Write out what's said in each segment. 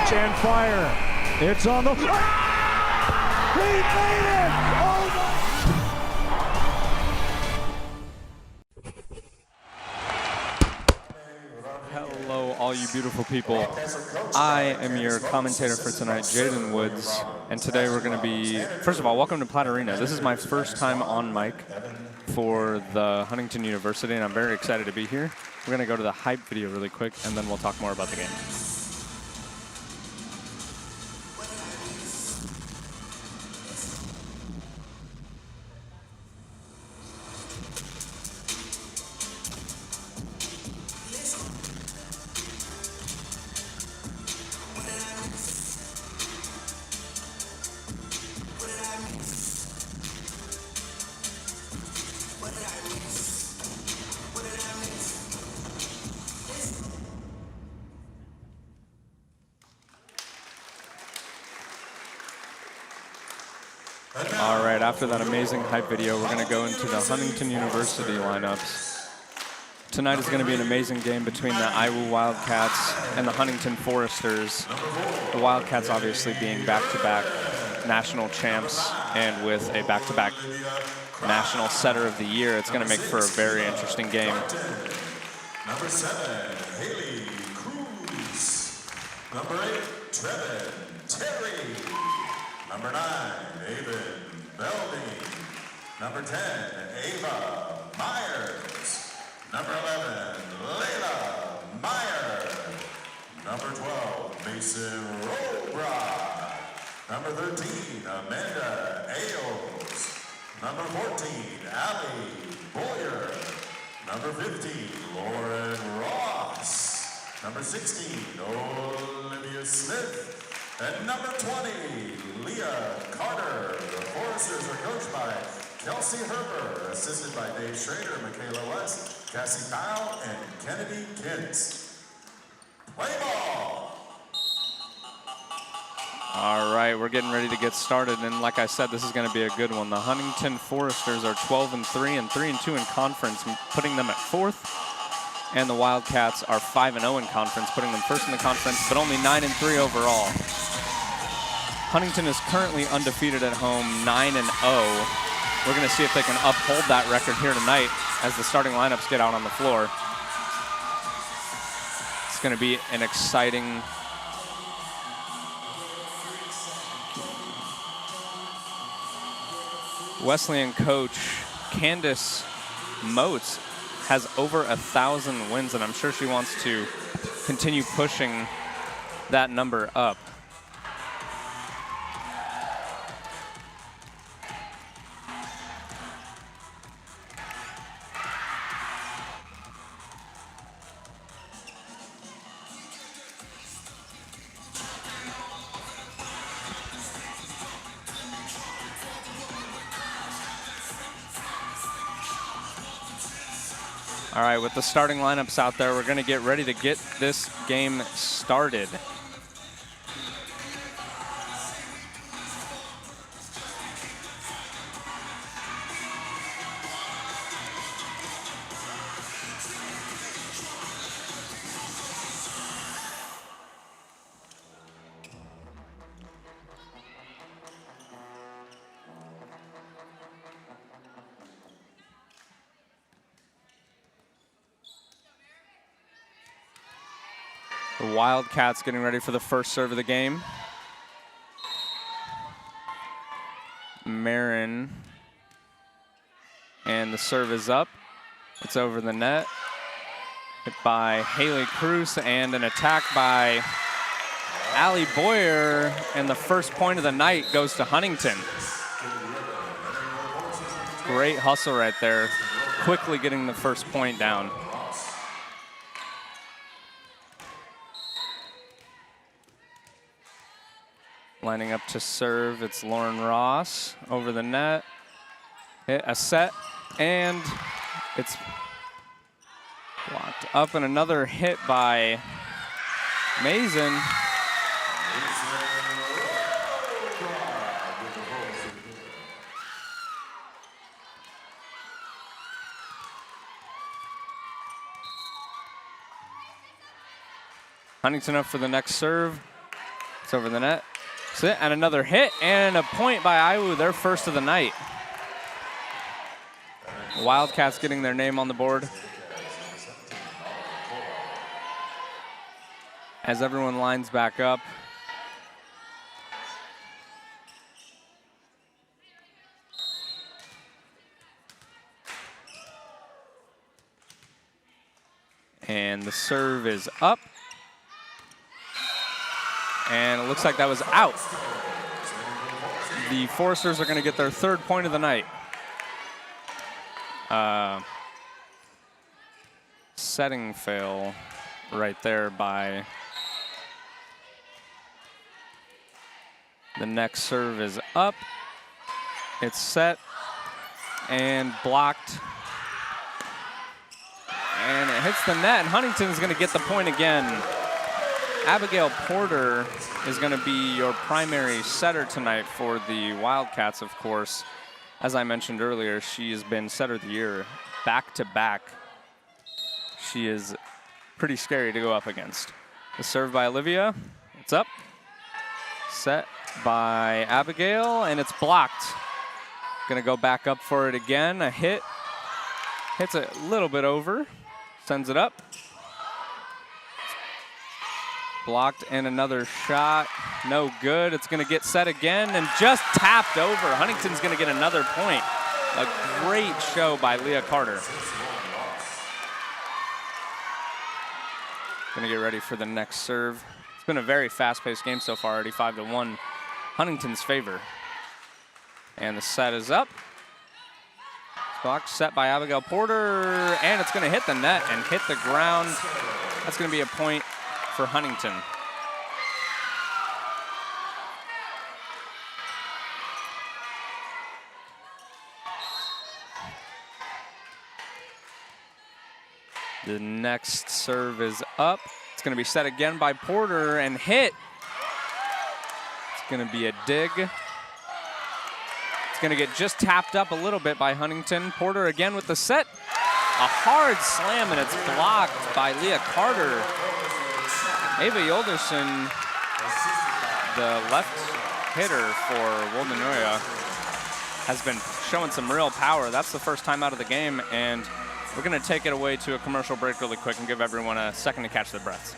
Watch and fire. It's on the... Ah! He made it! Oh my... Hello, all you beautiful people. I am your commentator for tonight, Jaden Woods, and today we're going to be, first of all, welcome to Platt Arena. This is my first time on mic for the Huntington University, and I'm very excited to be here. We're going to go to the hype video really quick, and then we'll talk more about the game. All right, after that amazing hype video, we're going to go into the Huntington University lineups. Tonight is going to be an amazing game between the Iowa Wildcats and the Huntington Foresters. The Wildcats obviously being back-to-back national champs, and with a back-to-back national setter of the year, it's going to make for a very interesting game. Number 7, Haley Cruz. Number 8, Trevin Terry. Number 9, Aben Belding. Number 10, Ava Myers. Number 11, Layla Meyer. Number 12, Mason Robrock. Number 13, Amanda Ailes. Number 14, Allie Boyer. Number 15, Lauren Ross. Number 16, Olivia Smith. And number 20, Leah Carter. The Foresters are coached by Kelsey Herber, assisted by Dave Schrader, Michaela West, Cassie Kyle, and Kennedy Kintz. Play ball! All right, we're getting ready to get started, and like I said, this is going to be a good one. The Huntington Foresters are 12-3 and 3-2 in conference, putting them at 4th. And the Wildcats are 5-0 in conference, putting them first in the conference, but only 9-3 overall. Huntington is currently undefeated at home, 9-0. We're going to see if they can uphold that record here tonight as the starting lineups get out on the floor. It's going to be an exciting Wesleyan coach Candace Moats has over 1,000 wins, and I'm sure she wants to continue pushing that number up. All right, with the starting lineups out there, we're going to get ready to get this game started. The Wildcats getting ready for the first serve of the game. Marin, and the serve is up. It's over the net. Hit by Haley Cruz, and an attack by Allie Boyer, and the first point of the night goes to Huntington. Great hustle right there, quickly getting the first point down. Lining up to serve, it's Lauren Ross over the net. Hit a set, and it's blocked up, and another hit by Mason. Huntington up for the next serve. It's over the net. And another hit and a point by Iwu, their first of the night. Wildcats getting their name on the board. As everyone lines back up. And the serve is up. And it looks like that was out. The Foresters are going to get their third point of the night. Setting fail right there by the next serve is up. It's set and blocked. And it hits the net, and Huntington is going to get the point again. Abigail Porter is going to be your primary setter tonight for the Wildcats, of course. As I mentioned earlier, she has been setter of the year back-to-back. She is pretty scary to go up against. The serve by Olivia, it's up. Set by Abigail, and it's blocked. Going to go back up for it again. A hit. Hits a little bit over. Sends it up. Blocked, and another shot. No good. It's going to get set again and just tapped over. Huntington's going to get another point. A great show by Leah Carter. Going to get ready for the next serve. It's been a very fast-paced game so far, already 5-1. Huntington's favor. And the set is up. Block set by Abigail Porter, and it's going to hit the net and hit the ground. That's going to be a point for Huntington. The next serve is up. It's going to be set again by Porter and hit. It's going to be a dig. It's going to get just tapped up a little bit by Huntington. Porter again with the set. A hard slam, and it's blocked by Leah Carter. Ava Yolderson, the left hitter for Woldenoya, has been showing some real power. That's the first time out of the game, and we're going to take it away to a commercial break really quick and give everyone a second to catch their breaths.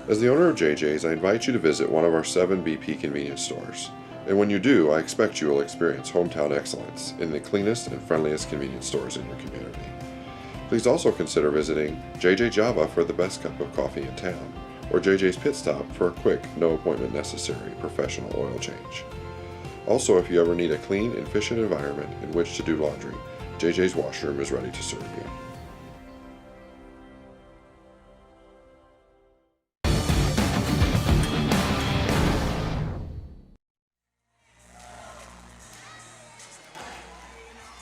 As the owner of JJ's, I invite you to visit one of our 7 BP convenience stores. And when you do, I expect you will experience hometown excellence in the cleanest and friendliest convenience stores in your community. Please also consider visiting JJ Java for the best cup of coffee in town, or JJ's Pit Stop for a quick, no appointment necessary professional oil change. Also, if you ever need a clean, efficient environment in which to do laundry, JJ's Washroom is ready to serve you.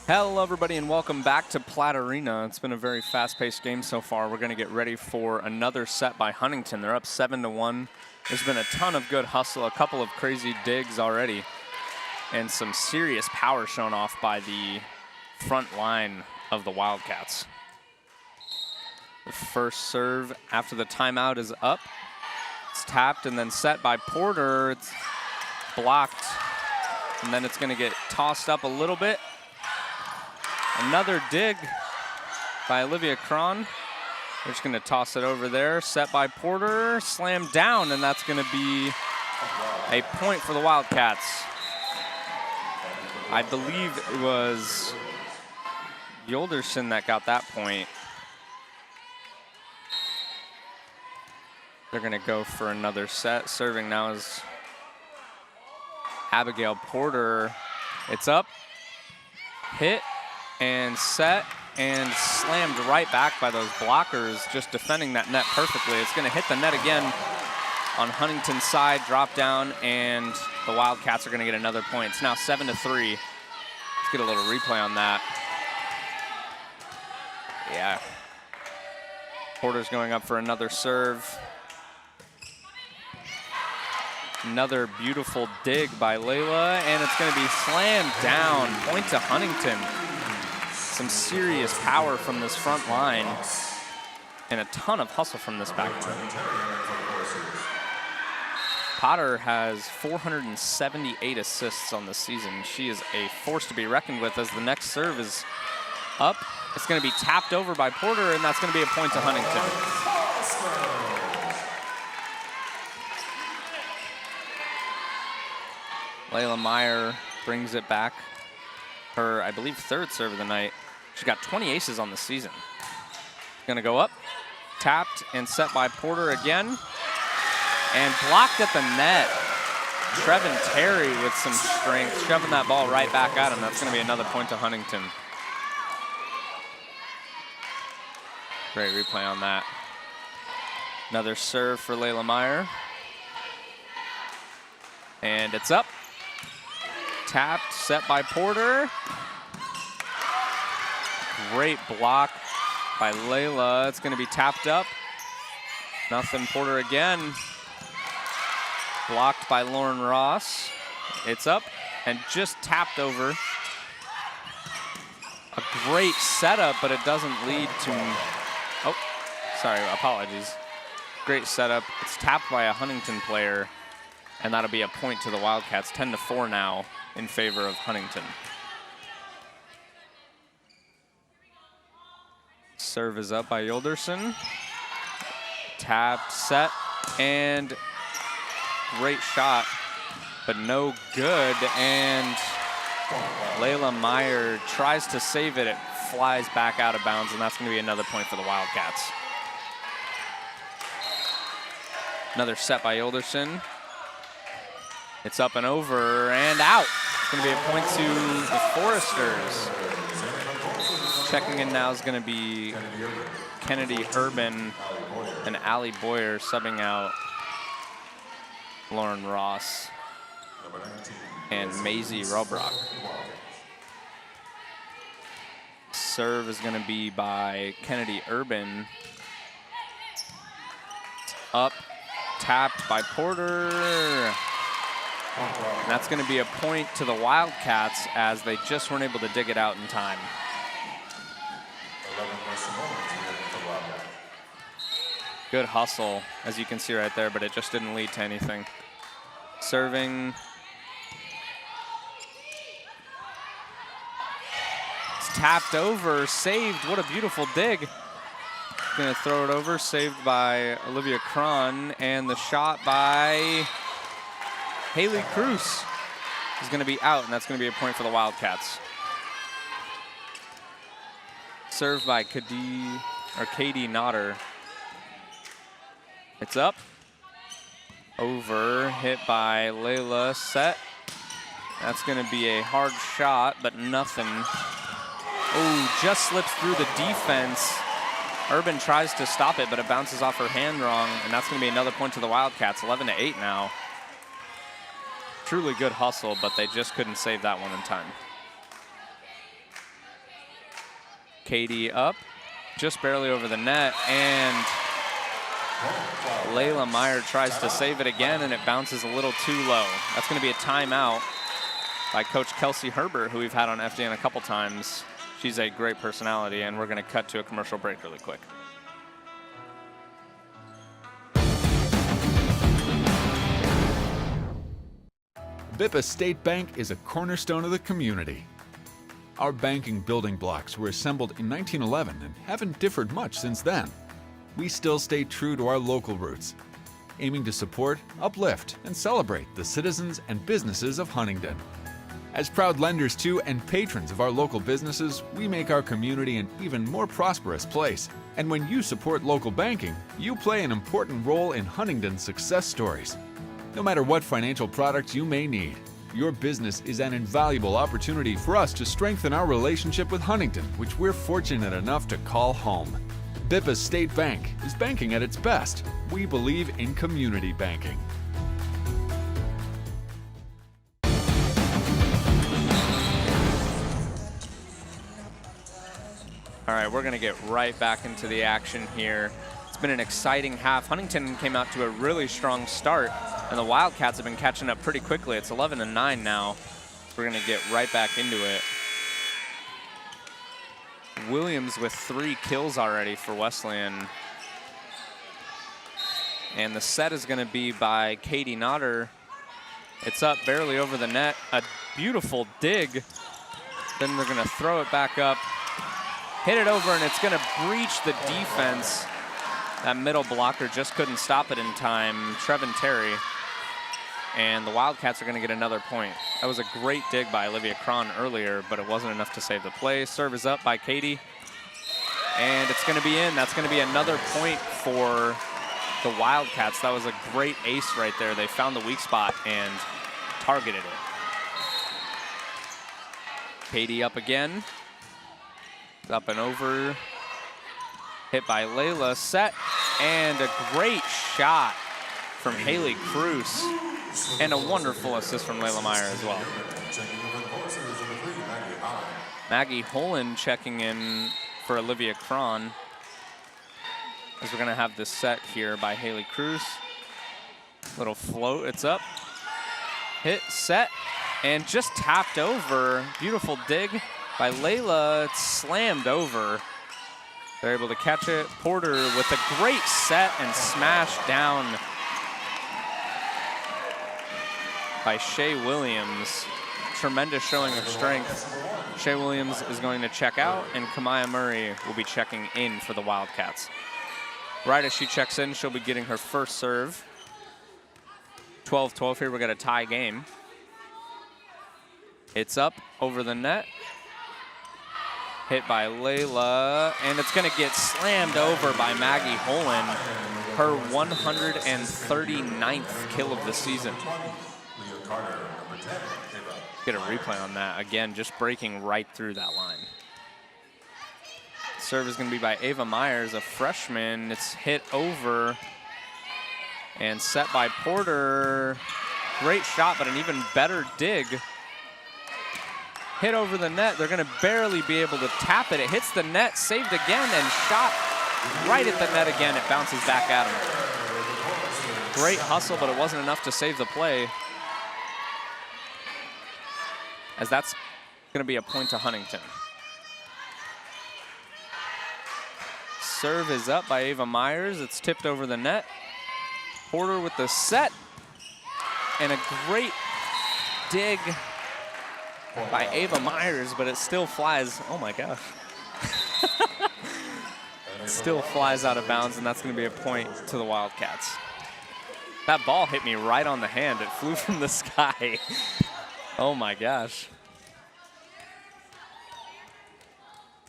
Hello, everybody, and welcome back to Platt Arena. It's been a very fast-paced game so far. We're going to get ready for another set by Huntington. They're up 7-1. There's been a ton of good hustle, a couple of crazy digs already, and some serious power shown off by the front line of the Wildcats. The first serve after the timeout is up. It's tapped and then set by Porter. It's blocked, and then it's going to get tossed up a little bit. Another dig by Olivia Cron. They're just going to toss it over there. Set by Porter, slammed down, and that's going to be a point for the Wildcats. I believe it was Yolderson that got that point. They're going to go for another set. Serving now is Abigail Porter. It's up, hit, and set, and slammed right back by those blockers, just defending that net perfectly. It's going to hit the net again on Huntington's side, drop down, and the Wildcats are going to get another point. It's now 7-3. Let's get a little replay on that. Yeah. Porter's going up for another serve. Another beautiful dig by Layla, and it's going to be slammed down. Point to Huntington. Some serious power from this front line and a ton of hustle from this back line. Potter has 478 assists on the season. She is a force to be reckoned with as the next serve is up. It's going to be tapped over by Porter, and that's going to be a point to Huntington. Layla Meyer brings it back. Her, I believe, third serve of the night. She's got 20 aces on the season. Going to go up, tapped and set by Porter again. And blocked at the net. Trevin Terry with some strength, shoving that ball right back at him. That's going to be another point to Huntington. Great replay on that. Another serve for Layla Meyer. And it's up. Tapped, set by Porter. Great block by Layla. It's going to be tapped up. Nothing, Porter again. Blocked by Lauren Ross. It's up and just tapped over. A great setup, but it doesn't lead to, oh, sorry, apologies. Great setup. It's tapped by a Huntington player, and that'll be a point to the Wildcats. 10-4 now in favor of Huntington. Serve is up by Yilderson. Tapped, set, and great shot, but no good. And Layla Meyer tries to save it. It flies back out of bounds, and that's going to be another point for the Wildcats. Another set by Yilderson. It's up and over and out. It's going to be a point to the Foresters. Checking in now is going to be Kennedy Urban and Allie Boyer, subbing out Lauren Ross and Maisie Robrock. Serve is going to be by Kennedy Urban. Up, tapped by Porter. And that's going to be a point to the Wildcats as they just weren't able to dig it out in time. Good hustle, as you can see right there, but it just didn't lead to anything. Serving. It's tapped over, saved. What a beautiful dig. Gonna throw it over, saved by Olivia Cron, and the shot by Haley Cruz is gonna be out, and that's gonna be a point for the Wildcats. Served by Katie Nodder. It's up, over, hit by Layla, set. That's gonna be a hard shot, but nothing. Oh, just slips through the defense. Urban tries to stop it, but it bounces off her hand wrong, and that's gonna be another point to the Wildcats, 11-8 now. Truly good hustle, but they just couldn't save that one in time. Katie up, just barely over the net, and Layla Meyer tries to save it again, and it bounces a little too low. That's going to be a timeout by Coach Kelsey Herbert, who we've had on FDN a couple times. She's a great personality, and we're going to cut to a commercial break really quick. Bippa State Bank is a cornerstone of the community. Our banking building blocks were assembled in 1911 and haven't differed much since then. We still stay true to our local roots, aiming to support, uplift, and celebrate the citizens and businesses of Huntington. As proud lenders to and patrons of our local businesses, we make our community an even more prosperous place. And when you support local banking, you play an important role in Huntington's success stories. No matter what financial products you may need, your business is an invaluable opportunity for us to strengthen our relationship with Huntington, which we're fortunate enough to call home. Bippa State Bank is banking at its best. We believe in community banking. All right, we're gonna get right back into the action here. It's been an exciting half. Huntington came out to a really strong start, and the Wildcats have been catching up pretty quickly. It's 11-9 now. We're gonna get right back into it. Williams with 3 kills already for Wesleyan. And the set is going to be by Katie Notter. It's up barely over the net. A beautiful dig. Then they're going to throw it back up. Hit it over, and it's going to breach the defense. That middle blocker just couldn't stop it in time. Trevin Terry. And the Wildcats are going to get another point. That was a great dig by Olivia Cron earlier, but it wasn't enough to save the play. Serve is up by Katie. And it's going to be in. That's going to be another point for the Wildcats. That was a great ace right there. They found the weak spot and targeted it. Katie up again. Up and over. Hit by Layla. Set. And a great shot from Haley Cruz. And a wonderful assist from Layla Meyer as well. Maggie Holland checking in for Olivia Cron. As we're going to have this set here by Haley Cruz. Little float. It's up. Hit, set, and just tapped over. Beautiful dig by Layla. It's slammed over. They're able to catch it. Porter with a great set and smash down by Shea Williams. Tremendous showing of strength. Shea Williams is going to check out, and Kamaya Murray will be checking in for the Wildcats. Right as she checks in, she'll be getting her first serve. 12-12 here, we got a tie game. It's up over the net. Hit by Layla, and it's gonna get slammed over by Maggie Holland. Her 139th kill of the season. Get a replay on that. Again, just breaking right through that line. Serve is gonna be by Ava Myers, a freshman. It's hit over and set by Porter. Great shot, but an even better dig. Hit over the net. They're gonna barely be able to tap it. It hits the net, saved again, and shot right at the net again. It bounces back at him. Great hustle, but it wasn't enough to save the play. As that's gonna be a point to Huntington. Serve is up by Ava Myers. It's tipped over the net. Porter with the set. And a great dig by Ava Myers, but it still flies. Oh my gosh. It still flies out of bounds, and that's going to be a point to the Wildcats. That ball hit me right on the hand. It flew from the sky. Oh my gosh.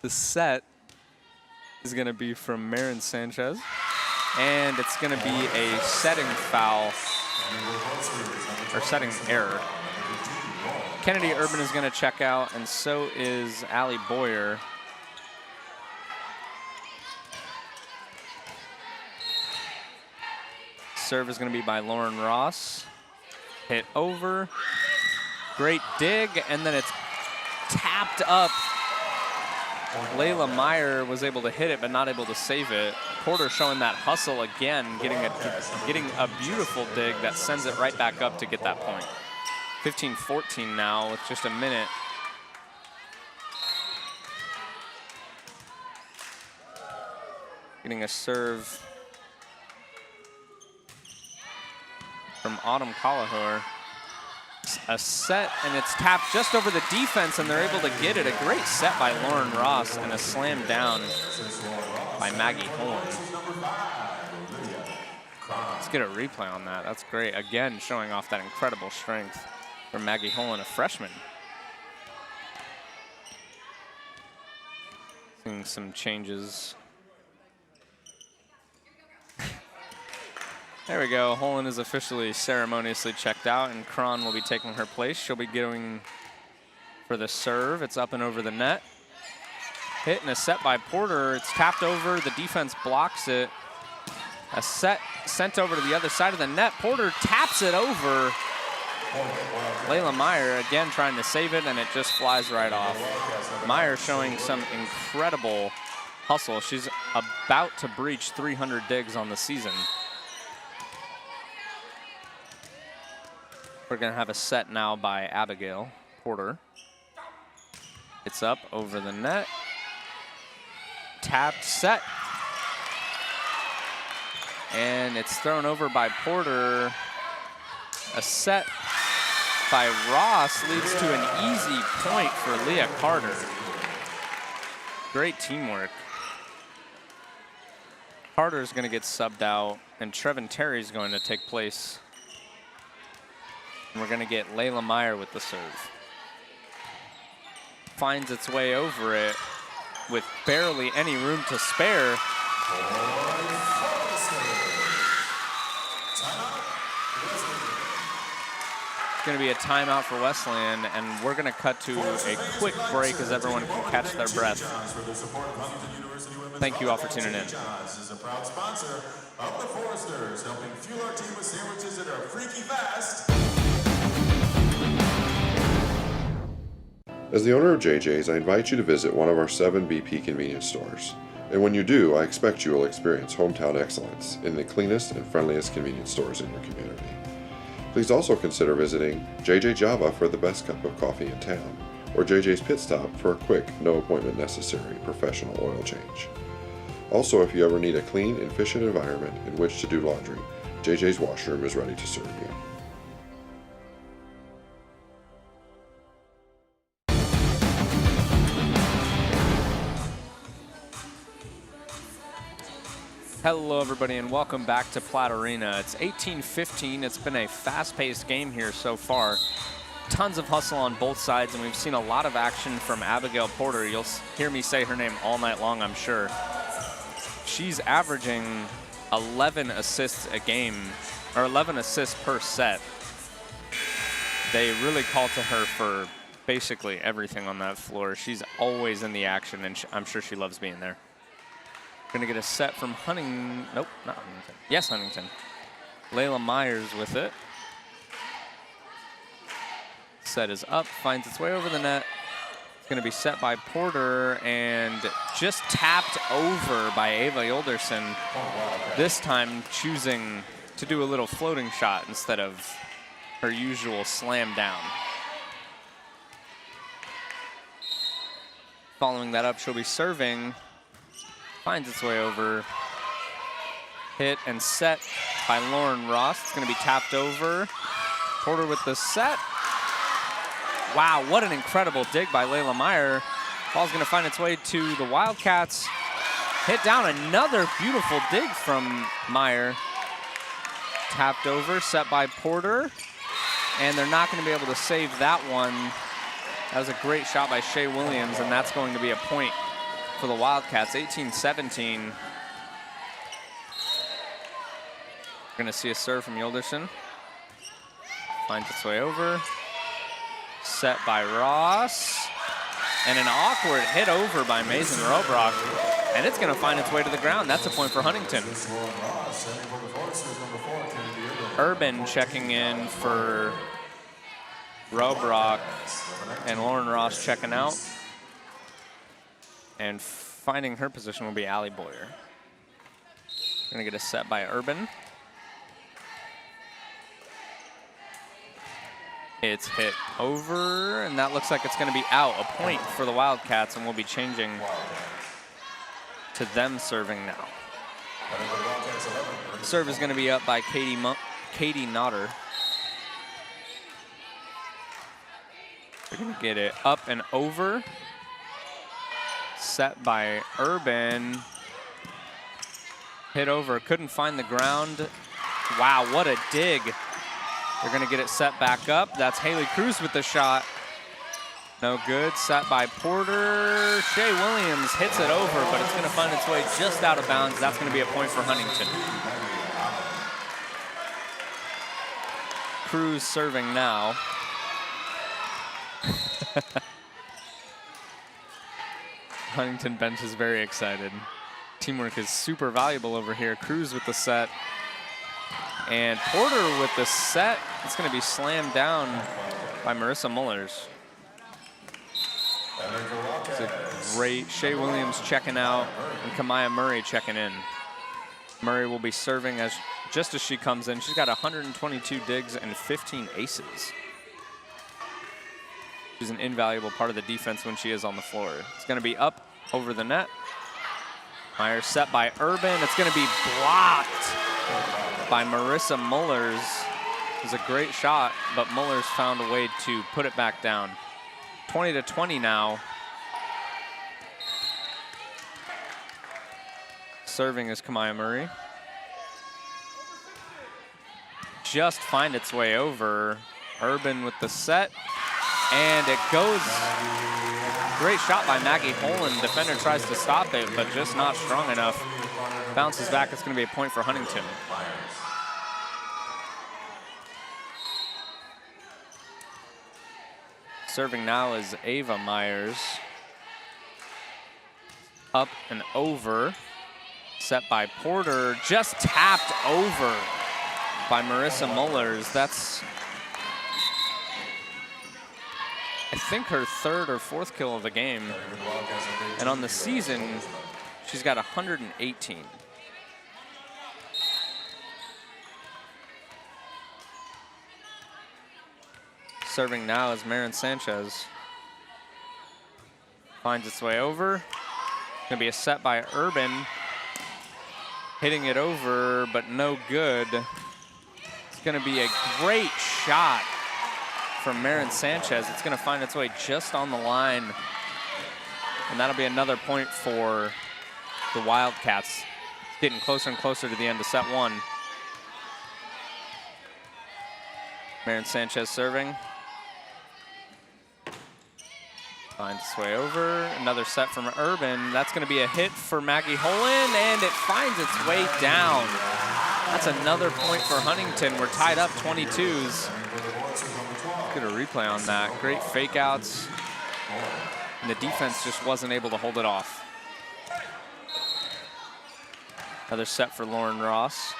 The set is going to be from Marin Sanchez, and it's going to be a setting foul, or setting error. Kennedy Urban is going to check out, and so is Allie Boyer. Serve is going to be by Lauren Ross. Hit over. Great dig, and then it's tapped up. Layla Meyer was able to hit it, but not able to save it. Porter showing that hustle again, getting a beautiful dig that sends it right back up to get that point. 15-14 now with just a minute. Getting a serve from Autumn Collahor. A set, and it's tapped just over the defense, and they're able to get it. A great set by Lauren Ross, and a slam down by Maggie Holland. Let's get a replay on that. That's great. Again, showing off that incredible strength from Maggie Holland, a freshman. Seeing some changes. There we go. Holland is officially ceremoniously checked out, and Cron will be taking her place. She'll be going for the serve. It's up and over the net. Hit and a set by Porter. It's tapped over. The defense blocks it. A set sent over to the other side of the net. Porter taps it over. Layla Meyer again trying to save it, and it just flies right off. Meyer showing some incredible hustle. She's about to breach 300 digs on the season. We're going to have a set now by Abigail Porter. It's up over the net. tapped, set. And it's thrown over by Porter. A set by Ross leads to an easy point for Leah Carter. Great teamwork. Carter's going to get subbed out, and Trevin Terry's going to take place. And we're going to get Layla Meyer with the serve. Finds its way over it with barely any room to spare. It's going to be a timeout for Wesleyan, and we're going to cut to a quick break as everyone can catch their breath. Thank you all for tuning in. Is a proud sponsor of the Foresters, helping fuel our team with sandwiches that are freaky fast. As the owner of JJ's, I invite you to visit one of our 7 BP convenience stores. And when you do, I expect you will experience hometown excellence in the cleanest and friendliest convenience stores in your community. Please also consider visiting JJ Java for the best cup of coffee in town, or JJ's Pit Stop for a quick, no appointment necessary professional oil change. Also, if you ever need a clean and efficient environment in which to do laundry, JJ's Washroom is ready to serve you. Hello everybody and welcome back to Platt Arena. It's 18-15. It's been a fast-paced game here so far. Tons of hustle on both sides, and we've seen a lot of action from Abigail Porter. You'll hear me say her name all night long, I'm sure. She's averaging 11 assists a game, or 11 assists per set. They really call to her for basically everything on that floor. She's always in the action, and I'm sure she loves being there. Gonna get a set from Huntington. Nope, not Huntington. Yes, Huntington. Layla Myers with it. Set is up, finds its way over the net. It's gonna be set by Porter and just tapped over by Ava Yolderson. This time choosing to do a little floating shot instead of her usual slam down. Following that up, she'll be serving. Finds its way over. Hit and set by Lauren Ross. It's going to be tapped over. Porter with the set. Wow, what an incredible dig by Layla Meyer. Ball's going to find its way to the Wildcats. Hit down, another beautiful dig from Meyer. Tapped over, set by Porter. And they're not going to be able to save that one. That was a great shot by Shea Williams, and that's going to be a point for the Wildcats, 18-17. We're gonna see a serve from Yilderson. Finds its way over. Set by Ross. And an awkward hit over by Mason Robrock. And it's gonna find its way to the ground. That's a point for Huntington. Urban checking in for Robrock. And Lauren Ross checking out. And finding her position will be Allie Boyer. Gonna get a set by Urban. It's hit over, and that looks like it's gonna be out. A point for the Wildcats, and we'll be changing to them serving now. Serve is gonna be up by Katie Notter. They're gonna get it up and over. Set by Urban. Hit over, couldn't find the ground. Wow, what a dig. They're gonna get it set back up. That's Haley Cruz with the shot. No good, set by Porter. Shea Williams hits it over, but it's gonna find its way just out of bounds. That's gonna be a point for Huntington. Cruz serving now. Huntington bench is very excited. Teamwork is super valuable over here. Cruz with the set. And Porter with the set. It's going to be slammed down by Marissa Mullers. It's a great Shea Williams checking out and Kamaya Murray checking in. Murray will be serving just as she comes in. She's got 122 digs and 15 aces. She's an invaluable part of the defense when she is on the floor. It's going to be up over the net. Myers set by Urban. It's going to be blocked by Marissa Mullers. It was a great shot, but Mullers found a way to put it back down. 20-20 now. Serving is Kamaya Murray. Just find its way over. Urban with the set, and it goes. Great shot by Maggie Holland. Defender tries to stop it, but just not strong enough. Bounces back. It's going to be a point for Huntington. Serving now is Ava Myers. Up and over. Set by Porter. Just tapped over by Marissa Mullers. That's, I think, her third or fourth kill of the game. And on the season, she's got 118. Serving now is Marin Sanchez. Finds its way over. Gonna be a set by Urban. Hitting it over, but no good. It's gonna be a great shot from Marin Sanchez. It's gonna find its way just on the line. And that'll be another point for the Wildcats. It's getting closer and closer to the end of set one. Marin Sanchez serving. Finds its way over. Another set from Urban. That's going to be a hit for Maggie Holland, and it finds its way down. That's another point for Huntington. We're tied up 22s. Get a replay on that. Great fake outs. And the defense just wasn't able to hold it off. Another set for Lauren Ross.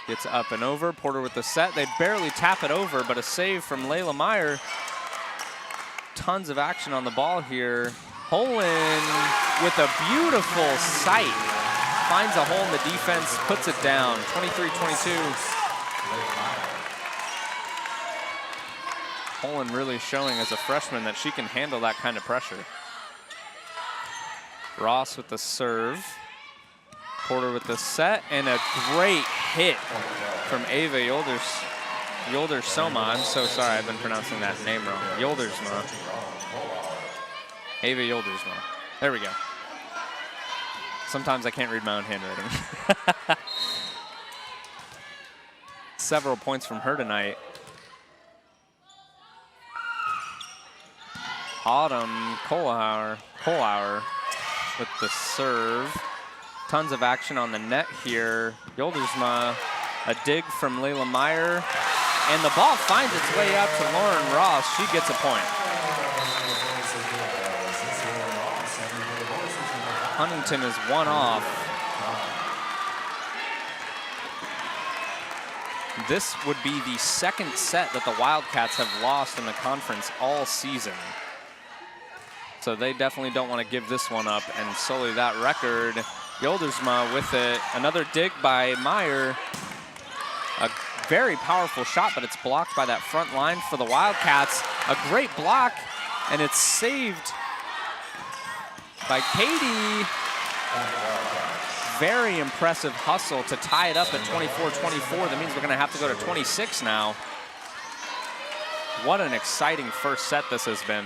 Gets up and over. Porter with the set. They barely tap it over, but a save from Layla Meyer. Tons of action on the ball here. Holland with a beautiful sight. Finds a hole in the defense, puts it down. 23-22. Holland really showing as a freshman that she can handle that kind of pressure. Ross with the serve. Porter with the set, and a great hit from Ava Yoldersma. I'm so sorry, I've been pronouncing that name wrong. Yoldersma. Ava Yoldersma. There we go. Sometimes I can't read my own handwriting. Several points from her tonight. Autumn Kohlauer with the serve. Tons of action on the net here. Yoldersma, a dig from Layla Meyer, and the ball finds its way up to Lauren Ross. She gets a point. Huntington is one off. This would be the second set that the Wildcats have lost in the conference all season. So they definitely don't want to give this one up and sully that record. Yoldersma with it. Another dig by Meyer. A very powerful shot, but it's blocked by that front line for the Wildcats. A great block, and it's saved by Katie. Very impressive hustle to tie it up at 24-24. That means we're going to have to go to 26 now. What an exciting first set this has been.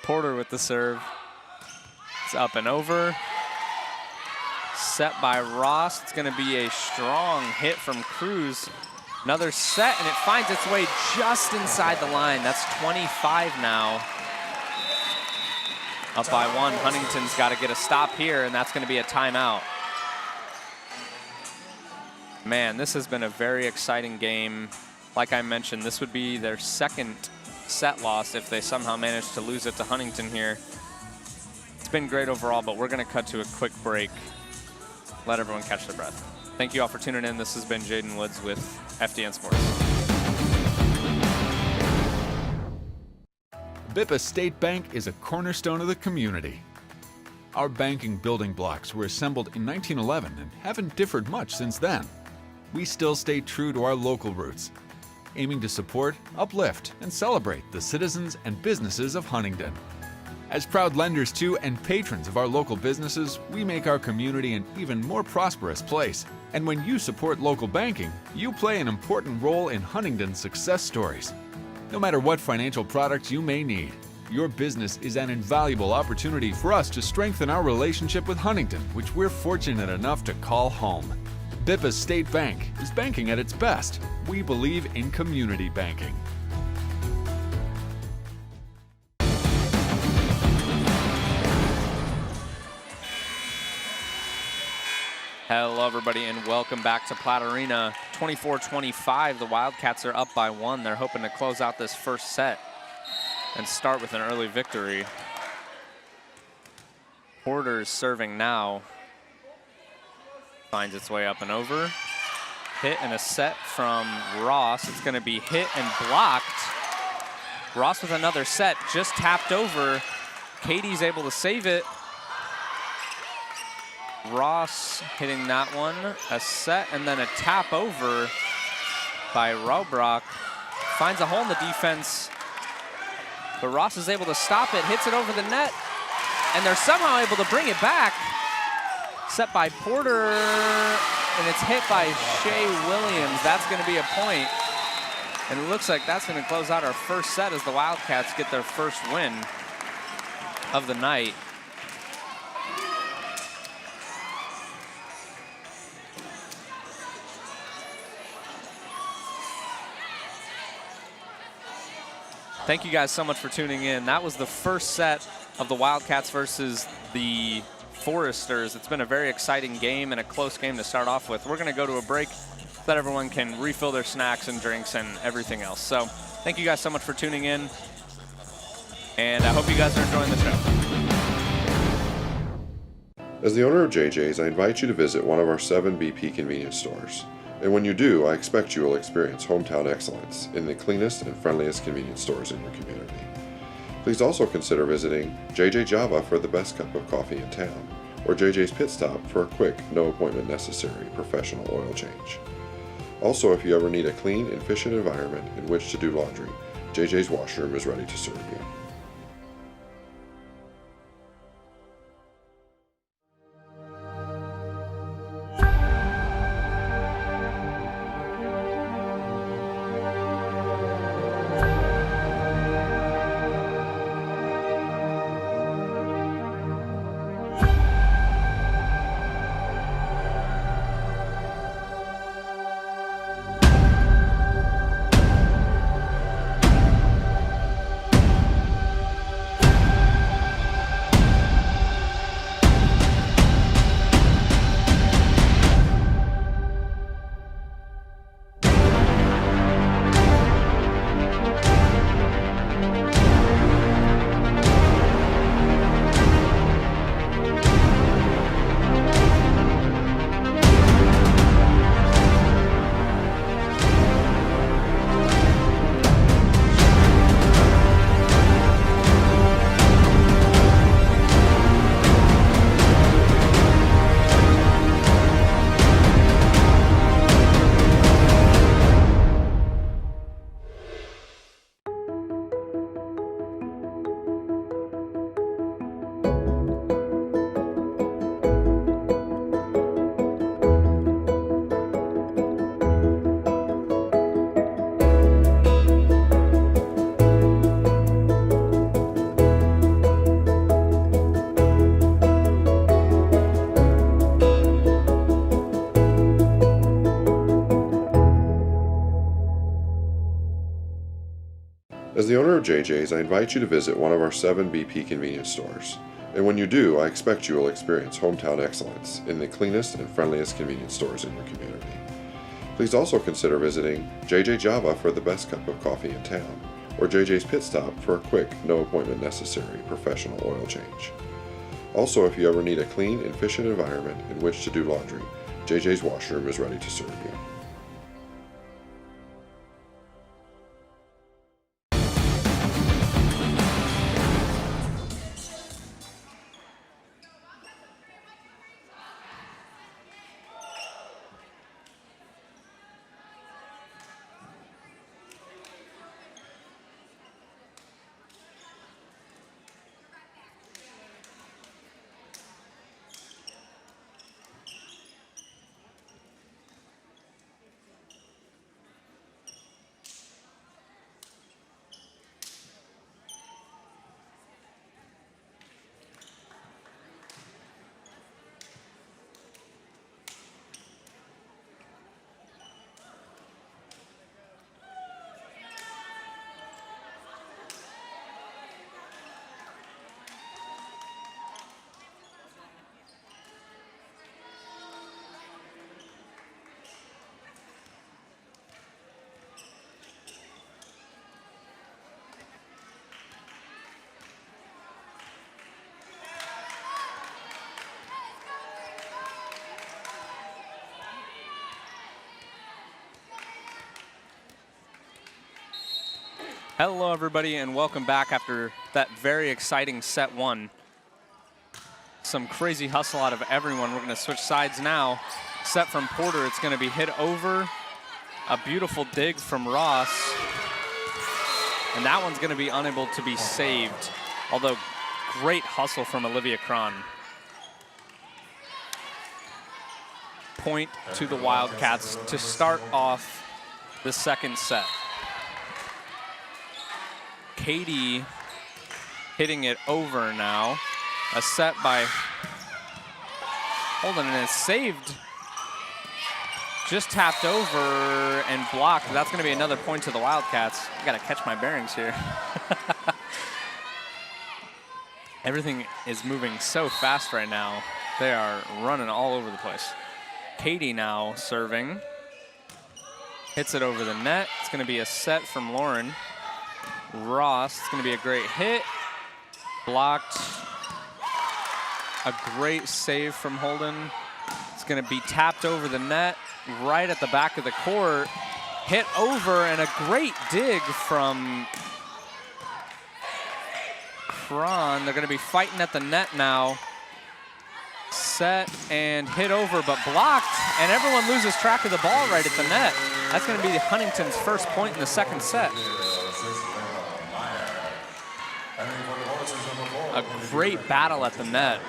Porter with the serve. It's up and over. Set by Ross. It's going to be a strong hit from Cruz. Another set, and it finds its way just inside the line. That's 25 now. Up by one. Huntington's got to get a stop here, and that's going to be a timeout. Man, this has been a very exciting game. Like I mentioned, this would be their second set loss if they somehow manage to lose it to Huntington here. It's been great overall, but we're going to cut to a quick break. Let everyone catch their breath. Thank you all for tuning in. This has been Jaden Woods with FDN Sports. Bippa State Bank is a cornerstone of the community. Our banking building blocks were assembled in 1911 and haven't differed much since then. We still stay true to our local roots. aiming to support, uplift, and celebrate the citizens and businesses of Huntington. As proud lenders to and patrons of our local businesses, we make our community an even more prosperous place. And when you support local banking, you play an important role in Huntington's success stories. No matter what financial products you may need, your business is an invaluable opportunity for us to strengthen our relationship with Huntington, which we're fortunate enough to call home. Bippa State Bank is banking at its best. We believe in community banking. Hello, everybody, and welcome back to Platte Arena. 24-25, the Wildcats are up by 1. They're hoping to close out this first set and start with an early victory. Porter's serving now. Finds its way up and over. Hit and a set from Ross. It's going to be hit and blocked. Ross with another set, just tapped over. Katie's able to save it. Ross hitting that one, a set, and then a tap over by Robrock. Finds a hole in the defense, but Ross is able to stop it, hits it over the net, and they're somehow able to bring it back. Set by Porter, and it's hit by Shea Williams. That's going to be a point, and it looks like that's going to close out our first set as the Wildcats get their first win of the night. Thank you guys so much for tuning in. That was the first set of the Wildcats versus the Foresters. It's been a very exciting game and a close game to start off with. We're going to go to a break so that everyone can refill their snacks and drinks and everything else. So thank you guys so much for tuning in, and I hope you guys are enjoying the show. As the owner of JJ's, I invite you to visit one of our 7 BP convenience stores. And when you do, I expect you will experience hometown excellence in the cleanest and friendliest convenience stores in your community. Please also consider visiting JJ Java for the best cup of coffee in town, or JJ's Pit Stop for a quick, no appointment necessary professional oil change. Also, if you ever need a clean, efficient environment in which to do laundry, JJ's washroom is ready to serve you. As the owner of JJ's, I invite you to visit one of our 7 BP convenience stores. And when you do, I expect you will experience hometown excellence in the cleanest and friendliest convenience stores in your community. Please also consider visiting JJ Java for the best cup of coffee in town, or JJ's Pit Stop for a quick, no appointment necessary professional oil change. Also, if you ever need a clean, efficient environment in which to do laundry, JJ's washroom is ready to serve you. Hello, everybody, and welcome back after that very exciting set one. Some crazy hustle out of everyone. We're going to switch sides now. Set from Porter. It's going to be hit over. A beautiful dig from Ross. And that one's going to be unable to be saved, although great hustle from Olivia Cron. Point to the Wildcats to start off the second set. Katie hitting it over now. A set by Holden, and it's saved. Just tapped over and blocked. That's going to be another point to the Wildcats. I got to catch my bearings here. Everything is moving so fast right now. They are running all over the place. Katie now serving. Hits it over the net. It's going to be a set from Lauren. Ross, it's going to be a great hit. Blocked. A great save from Holden. It's going to be tapped over the net, right at the back of the court. Hit over, and a great dig from Cron. They're going to be fighting at the net now. Set and hit over, but blocked, and everyone loses track of the ball right at the net. That's going to be Huntington's first point in the second set. A great battle at the net.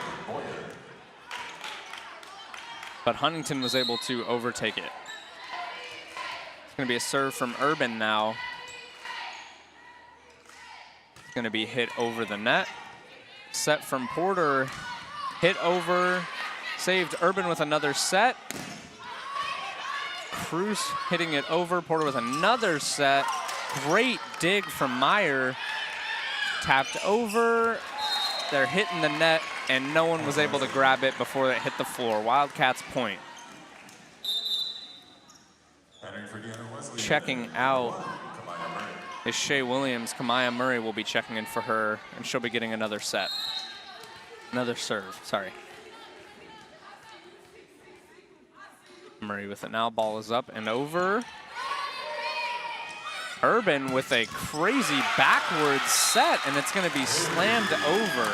But Huntington was able to overtake it. It's going to be a serve from Urban now. It's going to be hit over the net. Set from Porter. Hit over. Saved. Urban with another set. Cruz hitting it over. Porter with another set. Great dig from Meyer. Tapped over. They're hitting the net, and no one was able to grab it before it hit the floor. Wildcats point. Checking out is Shea Williams. Kamaya Murray will be checking in for her, and she'll be getting another set. Another serve, sorry. Murray with it now. Ball is up and over. Urban with a crazy backwards set, and it's going to be slammed over.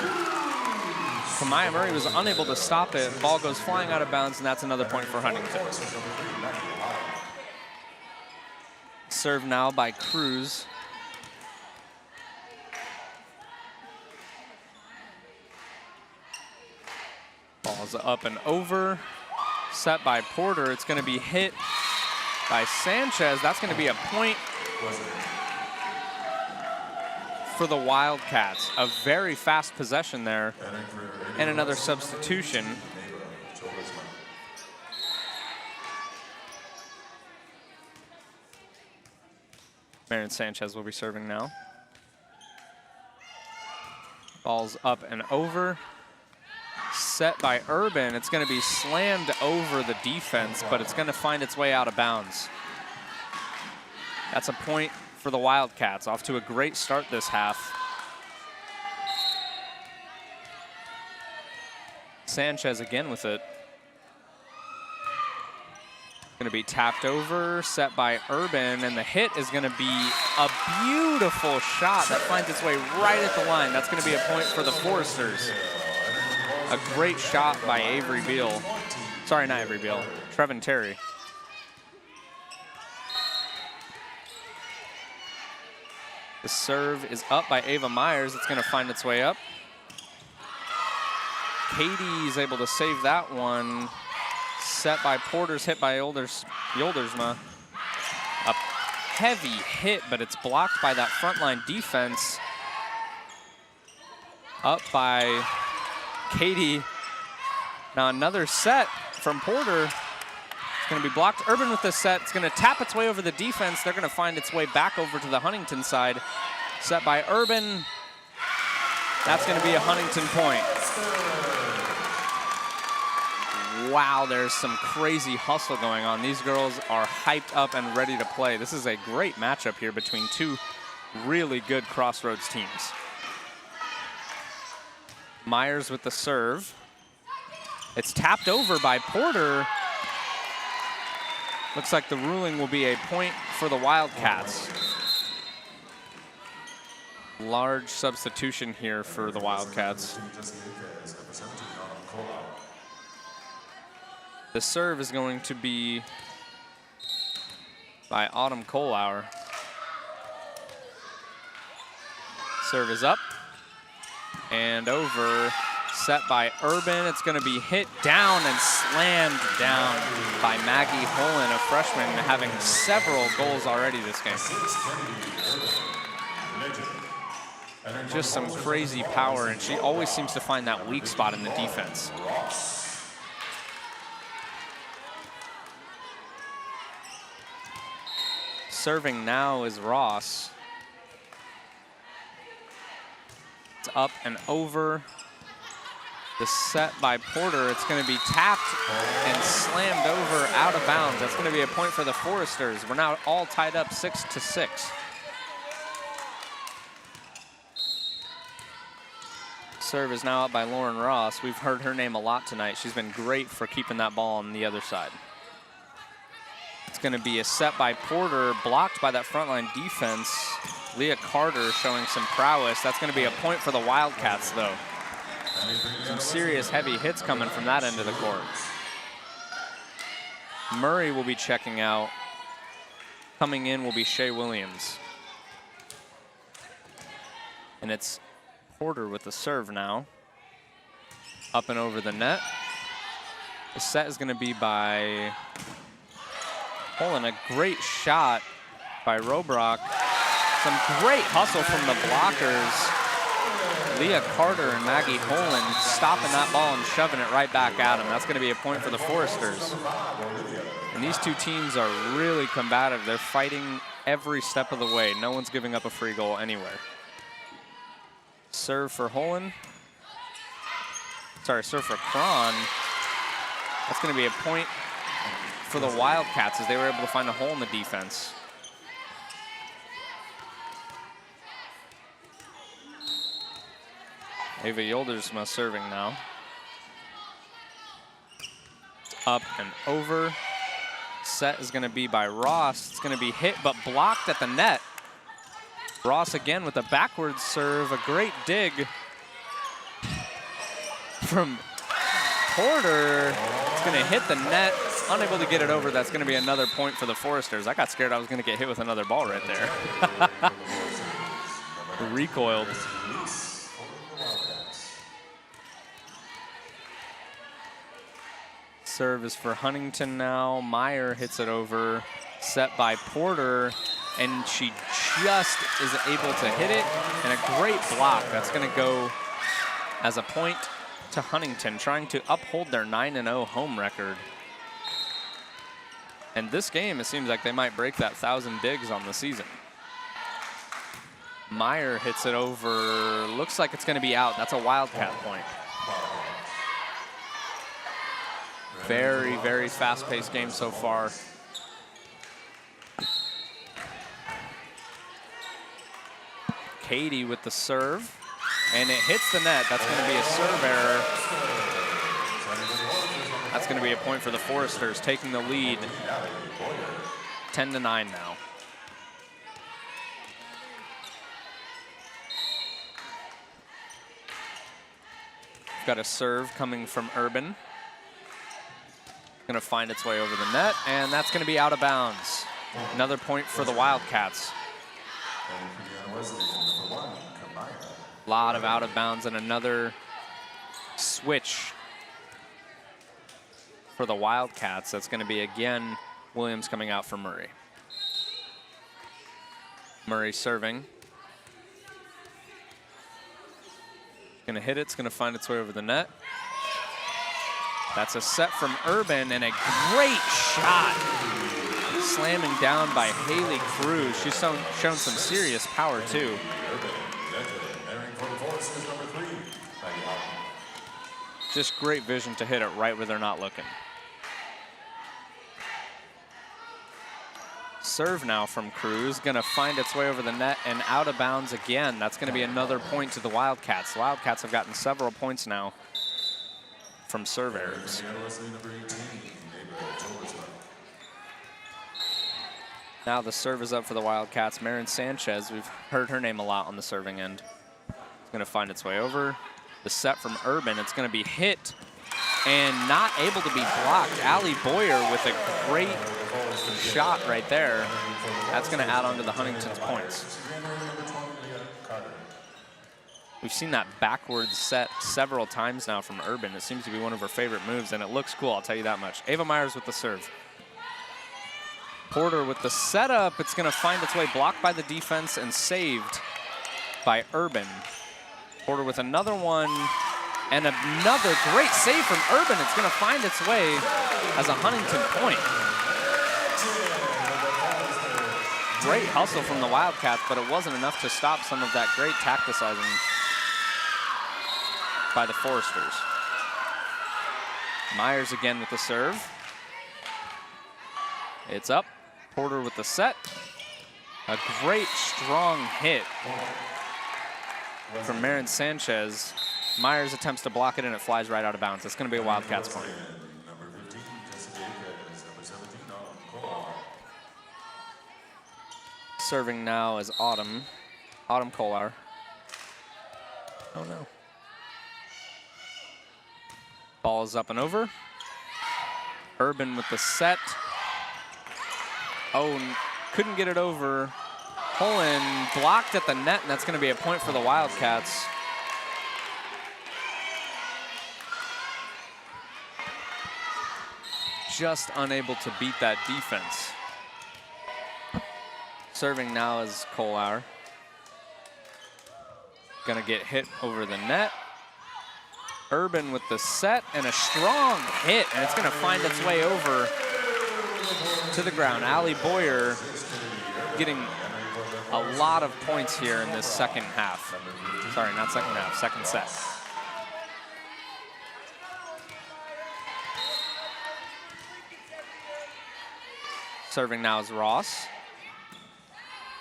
Kamaya Murray was unable to stop it. Ball goes flying out of bounds, and that's another point for Huntington. Serve now by Cruz. Ball's up and over. Set by Porter. It's going to be hit by Sanchez. That's going to be a point for the Wildcats. A very fast possession there, and another substitution. Marion Sanchez will be serving now. Ball's up and over. Set by Urban. It's going to be slammed over the defense, but it's going to find its way out of bounds. That's a point for the Wildcats. Off to a great start this half. Sanchez again with it. Going to be tapped over, set by Urban, and the hit is going to be a beautiful shot that finds its way right at the line. That's going to be a point for the Foresters. A great shot by Avery Beal. Sorry, not Avery Beal, Trevin Terry. The serve is up by Ava Myers. It's going to find its way up. Katie's able to save that one. Set by Porter's hit by Yoldersma. A heavy hit, but it's blocked by that frontline defense. Up by Katie. Now another set from Porter. It's going to be blocked. Urban with this set. It's going to tap its way over the defense. They're going to find its way back over to the Huntington side. Set by Urban. That's going to be a Huntington point. Wow, there's some crazy hustle going on. These girls are hyped up and ready to play. This is a great matchup here between two really good Crossroads teams. Myers with the serve. It's tapped over by Porter. Looks like the ruling will be a point for the Wildcats. Large substitution here for the Wildcats. The serve is going to be by Autumn Kohlauer. Serve is up and over. Set by Urban. It's going to be hit down and slammed down by Maggie Holland, a freshman having several goals already this game. Just some crazy power, and she always seems to find that weak spot in the defense. Serving now is Ross. It's up and over. The set by Porter, it's going to be tapped and slammed over out of bounds. That's going to be a point for the Foresters. We're now all tied up 6-6. Serve is now up by Lauren Ross. We've heard her name a lot tonight. She's been great for keeping that ball on the other side. It's going to be a set by Porter, blocked by that frontline defense. Leah Carter showing some prowess. That's going to be a point for the Wildcats, though. Some serious heavy hits coming from that end of the court. Murray will be checking out. Coming in will be Shea Williams. And it's Porter with the serve now. Up and over the net. The set is going to be by Holland. A great shot by Robrock. Some great hustle from the blockers. Leah Carter and Maggie Holland stopping that ball and shoving it right back at him. That's going to be a point for the Foresters. And these two teams are really combative. They're fighting every step of the way. No one's giving up a free goal anywhere. Serve for Holland. Sorry, serve for Cron. That's going to be a point for the Wildcats as they were able to find a hole in the defense. Ava Yoldersma serving now. Up and over. Set is going to be by Ross. It's going to be hit but blocked at the net. Ross again with a backwards serve. A great dig from Porter. It's going to hit the net. Unable to get it over. That's going to be another point for the Foresters. I got scared I was going to get hit with another ball right there. Recoiled. Serve is for Huntington now. Meyer hits it over. Set by Porter. And she just is able to hit it. And a great block. That's going to go as a point to Huntington, trying to uphold their 9-0 home record. And this game, it seems like they might break that 1,000 digs on the season. Meyer hits it over. Looks like it's going to be out. That's a Wildcat point. Very, very fast-paced game so far. Katie with the serve, and it hits the net. That's going to be a serve error. That's going to be a point for the Foresters, taking the lead 10-9 now. We've got a serve coming from Urban. Going to find its way over the net, and that's going to be out of bounds. Another point for the Wildcats. A lot of out of bounds and another switch for the Wildcats. That's going to be, again, Williams coming out for Murray. Murray serving. Going to hit it. It's going to find its way over the net. That's a set from Urban, and a great shot. Slamming down by Haley Cruz. She's shown some serious power, too. Just great vision to hit it right where they're not looking. Serve now from Cruz. Going to find its way over the net and out of bounds again. That's going to be another point to the Wildcats. The Wildcats have gotten several points now from serve errors. Now the serve is up for the Wildcats. Marin Sanchez, we've heard her name a lot on the serving end. It's going to find its way over. The set from Urban, it's going to be hit and not able to be blocked. Allie Boyer with a great shot right there. That's going to add on to the Huntington's points. We've seen that backwards set several times now from Urban. It seems to be one of her favorite moves, and it looks cool, I'll tell you that much. Ava Myers with the serve. Porter with the setup. It's going to find its way blocked by the defense and saved by Urban. Porter with another one, and another great save from Urban. It's going to find its way as a Huntington point. Great hustle from the Wildcats, but it wasn't enough to stop some of that great tacticizing by the Foresters. Myers again with the serve. It's up. Porter with the set. A great strong hit from Marin Sanchez. Myers attempts to block it and it flies right out of bounds. It's going to be a Wildcats point. Serving now is Autumn Kolar. Oh no. Ball is up and over. Urban with the set. Oh, couldn't get it over. Pullen blocked at the net, and that's going to be a point for the Wildcats. Just unable to beat that defense. Serving now is Kolar. Gonna get hit over the net. Urban with the set and a strong hit, and it's gonna find its way over to the ground. Allie Boyer getting a lot of points here in this second half. Sorry, not second half, second set. Serving now is Ross.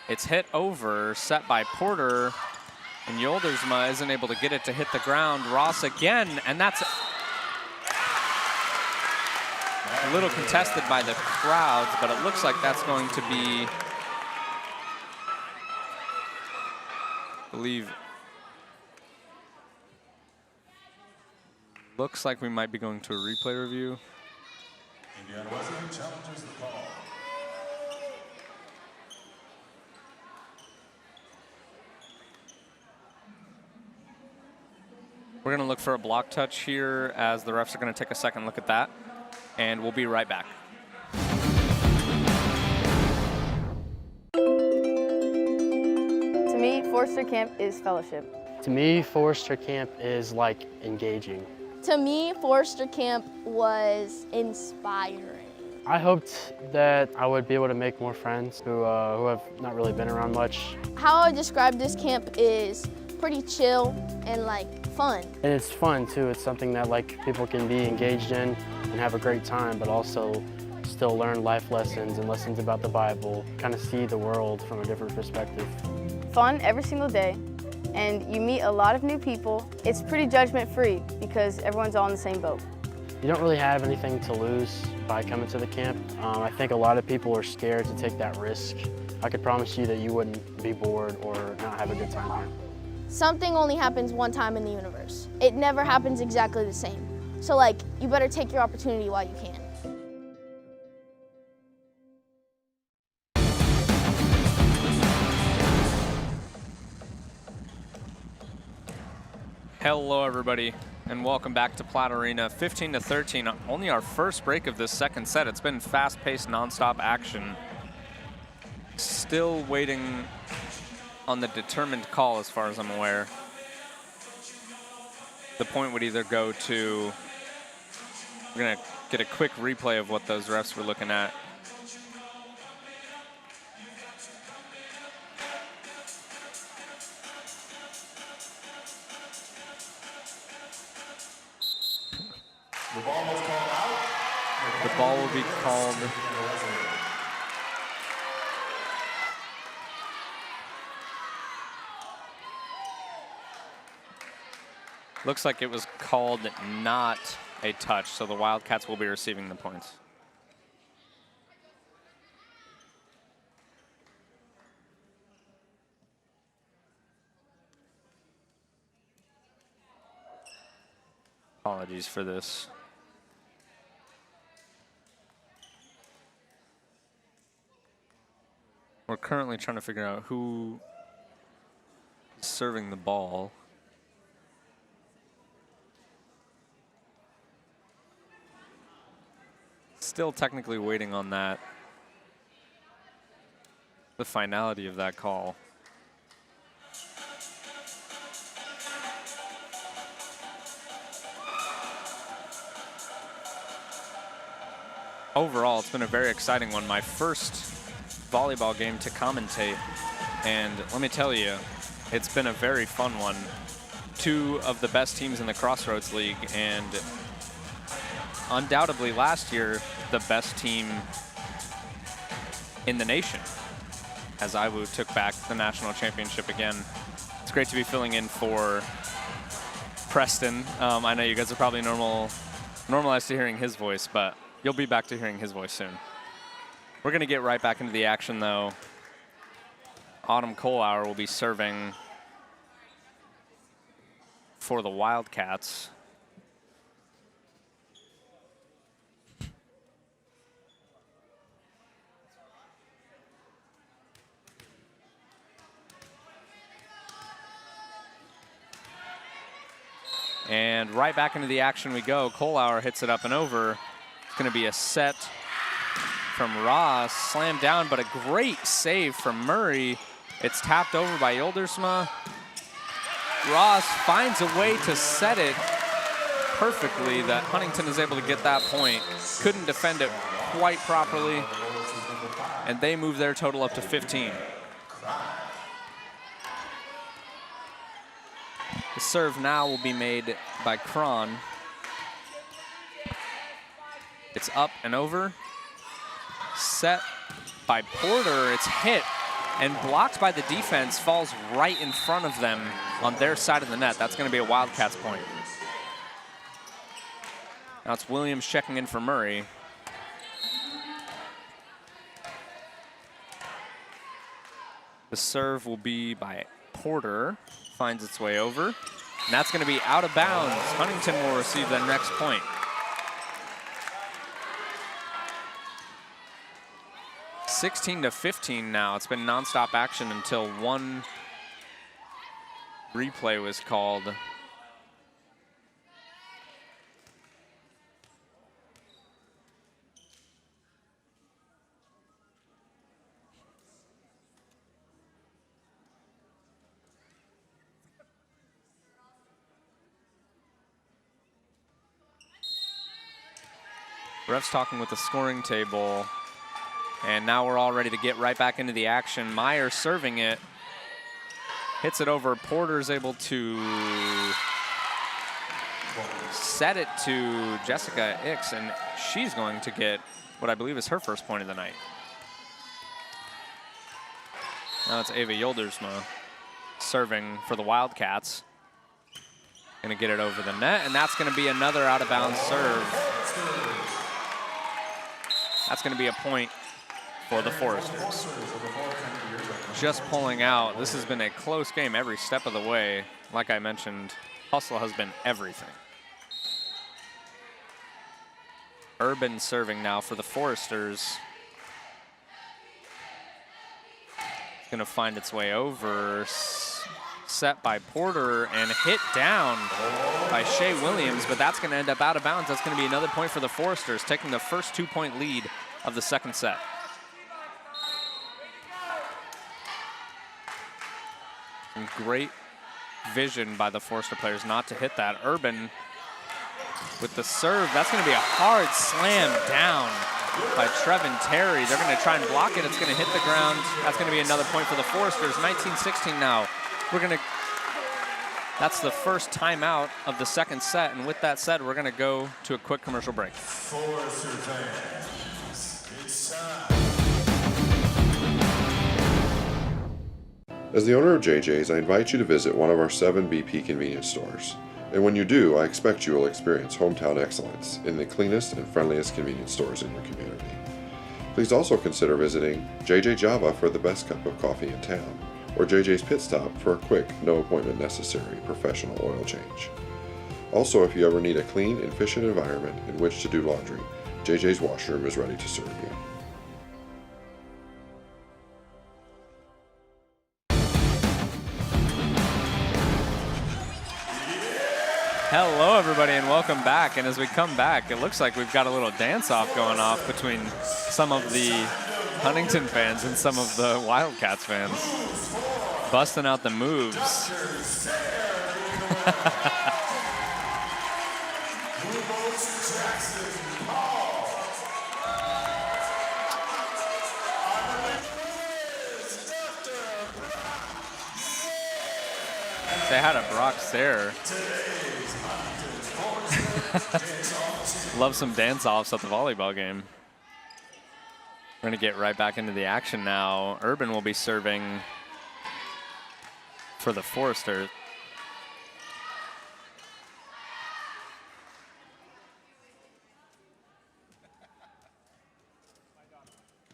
It's hit over, set by Porter, and Yoldersma isn't able to get it to hit the ground. Ross again, and that's a little contested by the crowds, but it looks like that's going to be, I believe, looks like we might be going to a replay review. Indiana Wesleyan challenges the call. We're going to look for a block touch here as the refs are going to take a second look at that, and we'll be right back. To me, Forester Camp is fellowship. To me, Forester Camp is like engaging. To me, Forester Camp was inspiring. I hoped that I would be able to make more friends who have not really been around much. How I describe this camp is pretty chill and like fun. And it's fun too. It's something that like people can be engaged in and have a great time, but also still learn life lessons and lessons about the Bible, kind of see the world from a different perspective. Fun every single day, and you meet a lot of new people. It's pretty judgment-free because everyone's all in the same boat. You don't really have anything to lose by coming to the camp. I think a lot of people are scared to take that risk. I could promise you that you wouldn't be bored or not have a good time here. Something only happens one time in the universe. It never happens exactly the same. So like, you better take your opportunity while you can. Hello, everybody, and welcome back to Platt Arena. 15-13, only our first break of this second set. It's been fast-paced, nonstop action. Still waiting on the determined call, as far as I'm aware. The point would either go to, we're gonna get a quick replay of what those refs were looking at. The ball was called out. The ball will be called. Looks like it was called not a touch, so the Wildcats will be receiving the points. Apologies for this. We're currently trying to figure out who is serving the ball. Still technically waiting on that. The finality of that call. Overall, it's been a very exciting one. My first volleyball game to commentate, and let me tell you, it's been a very fun one. Two of the best teams in the Crossroads League, and undoubtedly last year, the best team in the nation, as IWU took back the national championship again. It's great to be filling in for Preston. I know you guys are probably normalized to hearing his voice, but you'll be back to hearing his voice soon. We're going to get right back into the action, though. Autumn Kohlauer will be serving for the Wildcats. And right back into the action we go. Kohlauer hits it up and over. It's going to be a set from Ross. Slammed down, but a great save from Murray. It's tapped over by Yildirsma. Ross finds a way to set it perfectly that Huntington is able to get that point. Couldn't defend it quite properly. And they move their total up to 15. The serve now will be made by Cron. It's up and over. Set by Porter. It's hit and blocked by the defense. Falls right in front of them on their side of the net. That's going to be a Wildcats point. Now it's Williams checking in for Murray. The serve will be by Porter. Finds its way over. And that's going to be out of bounds. Huntington will receive the next point. (16-15) now. It's been nonstop action until one replay was called. Ref's talking with the scoring table. And now we're all ready to get right back into the action. Meyer serving it. Hits it over. Porter's able to set it to Jessica Ix, and she's going to get what I believe is her first point of the night. Now it's Ava Yildirsma serving for the Wildcats. Gonna get it over the net, and that's gonna be another out of bounds serve. That's gonna be a point for the Foresters. Just pulling out. This has been a close game every step of the way. Like I mentioned, hustle has been everything. Urban serving now for the Foresters. It's gonna find its way over. Set by Porter and hit down by Shea Williams, but that's gonna end up out of bounds. That's gonna be another point for the Foresters, taking the first 2-point lead of the second set. Some great vision by the Forster players not to hit that. Urban with the serve. That's going to be a hard slam down by Trevin Terry. They're going to try and block it. It's going to hit the ground. That's going to be another point for the Foresters. 19-16 now. That's the first timeout of the second set. And with that said, we're going to go to a quick commercial break. Forester fans, it's time. As the owner of JJ's, I invite you to visit one of our 7 BP convenience stores. And when you do, I expect you will experience hometown excellence in the cleanest and friendliest convenience stores in your community. Please also consider visiting JJ Java for the best cup of coffee in town, or JJ's Pit Stop for a quick, no appointment necessary professional oil change. Also, if you ever need a clean and efficient environment in which to do laundry, JJ's Washroom is ready to serve you. Hello, everybody, and welcome back. And as we come back, it looks like we've got a little dance-off going off between some of the Huntington fans and some of the Wildcats fans. Busting out the moves. Say hi to Brock Sayre. Love some dance-offs at the volleyball game. We're going to get right back into the action now. Urban will be serving for the Foresters.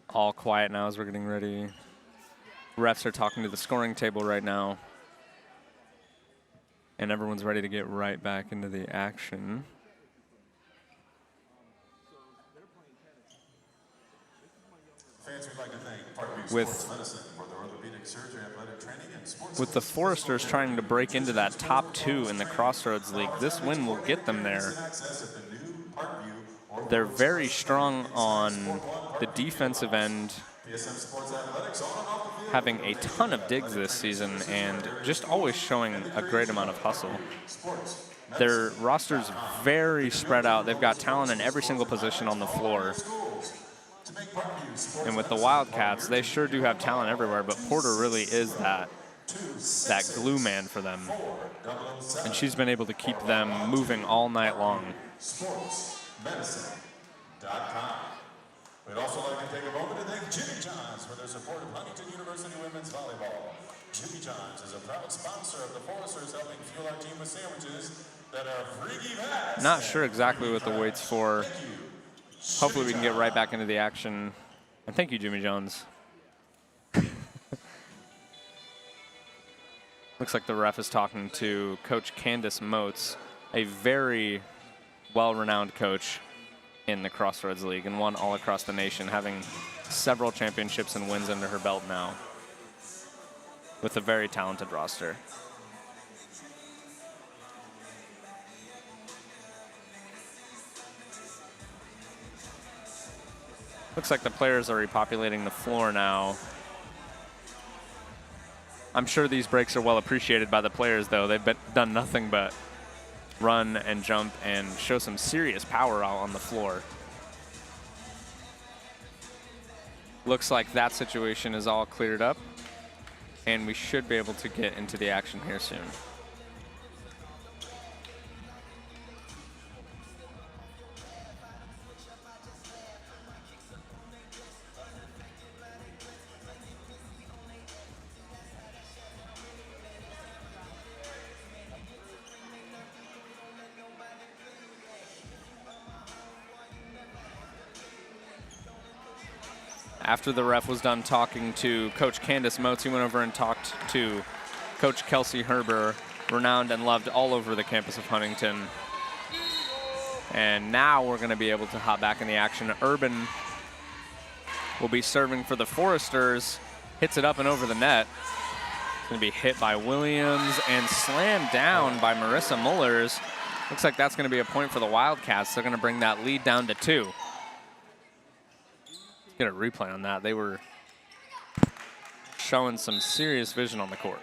All quiet now as we're getting ready. Refs are talking to the scoring table right now. And everyone's ready to get right back into the action. Fans, we'd like to thank Parkview Sports Medicine for their orthopedic surgery, athletic training, and sports. With the Foresters trying to break into that top 2 in the Crossroads League, this win will get them there. They're very strong on the defensive end, having a ton of digs this season and just always showing a great amount of hustle. Their roster's very spread out. They've got talent in every single position on the floor. And with the Wildcats, they sure do have talent everywhere, but Porter really is that glue man for them. And she's been able to keep them moving all night long. SportsMedicine.com. We'd also like to take a moment to thank Jimmy John's for their support of Huntington University Women's Volleyball. Jimmy John's is a proud sponsor of the Foresters, helping fuel our team with sandwiches that are freaky fast. Not sure exactly what the wait's for. Hopefully we can get right back into the action. And thank you, Jimmy Jones. Looks like the ref is talking to Coach Candace Moats, a very well-renowned coach in the Crossroads League and one all across the nation, having several championships and wins under her belt now with a very talented roster. Looks like the players are repopulating the floor now. I'm sure these breaks are well appreciated by the players, though. They've done nothing but run and jump and show some serious power out on the floor. Looks like that situation is all cleared up, and we should be able to get into the action here soon. After the ref was done talking to Coach Candace Moats, he went over and talked to Coach Kelsey Herber, renowned and loved all over the campus of Huntington. And now we're going to be able to hop back in the action. Urban will be serving for the Foresters, hits it up and over the net. It's going to be hit by Williams and slammed down by Marissa Mullers. Looks like that's going to be a point for the Wildcats. They're going to bring that lead down to 2. Get a replay on that. They were showing some serious vision on the court.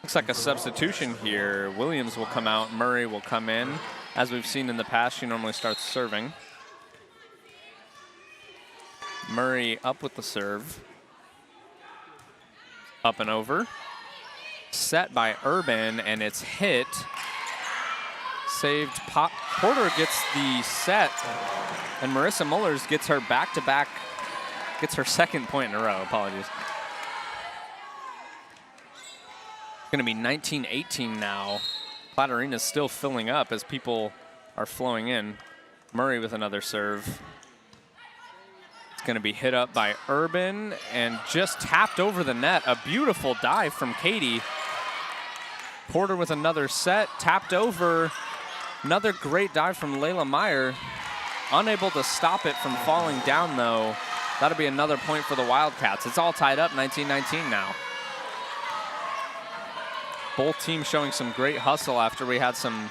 Looks like a substitution here. Williams will come out, Murray will come in. As we've seen in the past, she normally starts serving. Murray up with the serve. Up and over. Set by Urban, and it's hit. Saved. Porter gets the set. And Marissa Mullers gets her back-to-back, gets her second point in a row. Apologies. It's going to be 19-18 now. Platte Arena's still filling up as people are flowing in. Murray with another serve. It's going to be hit up by Urban and just tapped over the net. A beautiful dive from Katie. Porter with another set, tapped over. Another great dive from Layla Meyer. Unable to stop it from falling down, though. That'll be another point for the Wildcats. It's all tied up, 19-19 now. Both teams showing some great hustle after we had some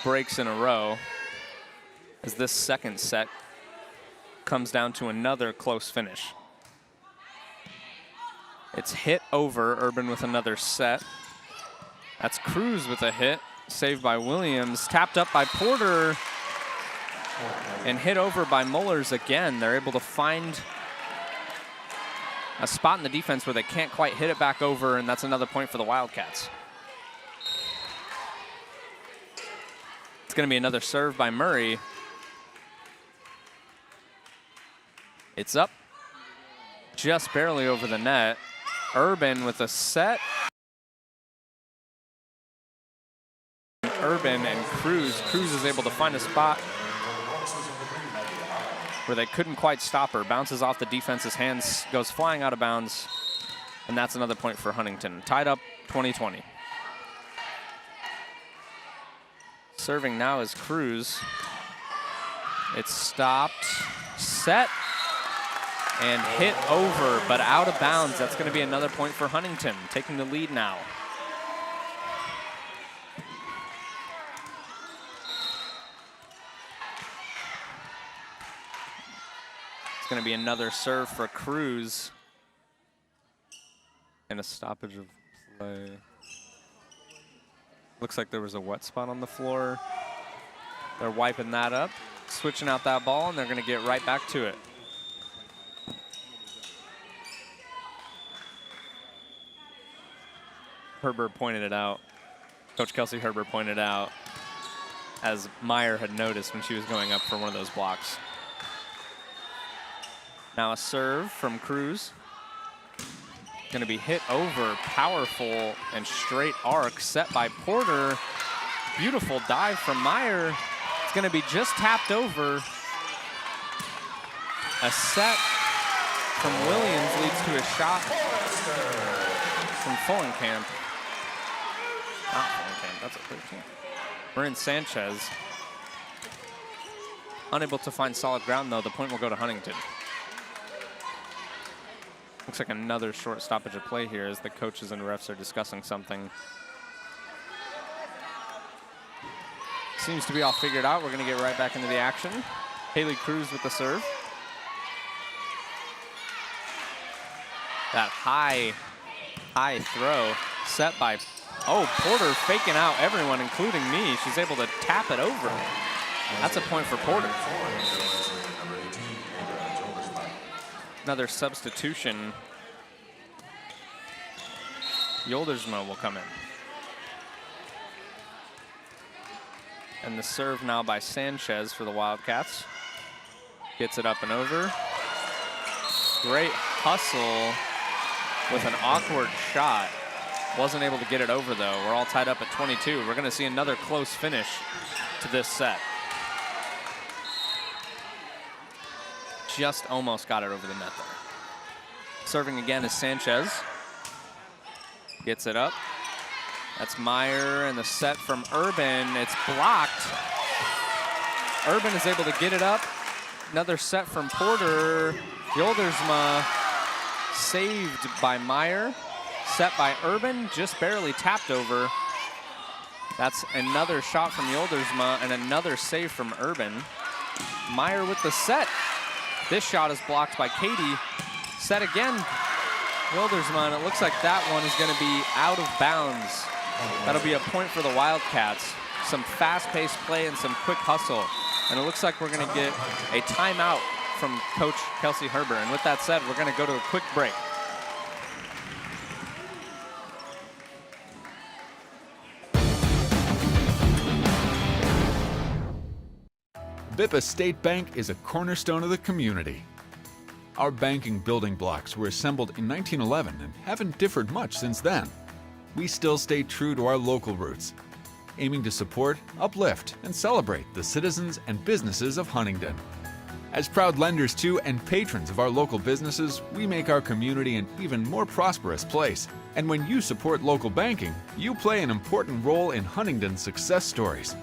breaks in a row, as this second set comes down to another close finish. It's hit over. Urban with another set. That's Cruz with a hit, saved by Williams, tapped up by Porter, and hit over by Mullers again. They're able to find a spot in the defense where they can't quite hit it back over, and that's another point for the Wildcats. It's going to be another serve by Murray. It's up just barely over the net. Urban with a set. Urban and Cruz. Cruz is able to find a spot where they couldn't quite stop her. Bounces off the defense's hands, goes flying out of bounds, and that's another point for Huntington. Tied up 20-20. Serving now is Cruz. It's stopped, set, and hit over, but out of bounds. That's going to be another point for Huntington, taking the lead now. It's going to be another serve for Cruz. And a stoppage of play. Looks like there was a wet spot on the floor. They're wiping that up, switching out that ball, and they're going to get right back to it. Herbert pointed it out. Coach Kelsey Herbert pointed out, as Meyer had noticed when she was going up for one of those blocks. Now a serve from Cruz. Going to be hit over, powerful and straight arc, set by Porter. Beautiful dive from Meyer. It's going to be just tapped over. A set from Williams leads to a shot from Fullenkamp. Not Fullenkamp, that's a 13. Marin Sanchez. Unable to find solid ground, though. The point will go to Huntington. Looks like another short stoppage of play here as the coaches and refs are discussing something. Seems to be all figured out. We're going to get right back into the action. Haley Cruz with the serve. That high throw set by, Porter faking out everyone, including me. She's able to tap it over. That's a point for Porter. Another substitution. Yoldersma will come in. And the serve now by Sanchez for the Wildcats. Gets it up and over. Great hustle with an awkward shot. Wasn't able to get it over, though. We're all tied up at 22. We're going to see another close finish to this set. Just almost got it over the net there. Serving again is Sanchez. Gets it up. That's Meyer, and the set from Urban. It's blocked. Urban is able to get it up. Another set from Porter. Yoldersma saved by Meyer. Set by Urban, just barely tapped over. That's another shot from Yoldersma and another save from Urban. Meyer with the set. This shot is blocked by Katie. Set again. Yoldersma, and it looks like that one is going to be out of bounds. That'll be a point for the Wildcats. Some fast-paced play and some quick hustle. And it looks like we're going to get a timeout from Coach Kelsey Herbert. And with that said, we're going to go to a quick break. Bippa State Bank is a cornerstone of the community. Our banking building blocks were assembled in 1911 and haven't differed much since then. We still stay true to our local roots, aiming to support, uplift, and celebrate the citizens and businesses of Huntington. As proud lenders to and patrons of our local businesses, we make our community an even more prosperous place. And when you support local banking, you play an important role in Huntington's success stories.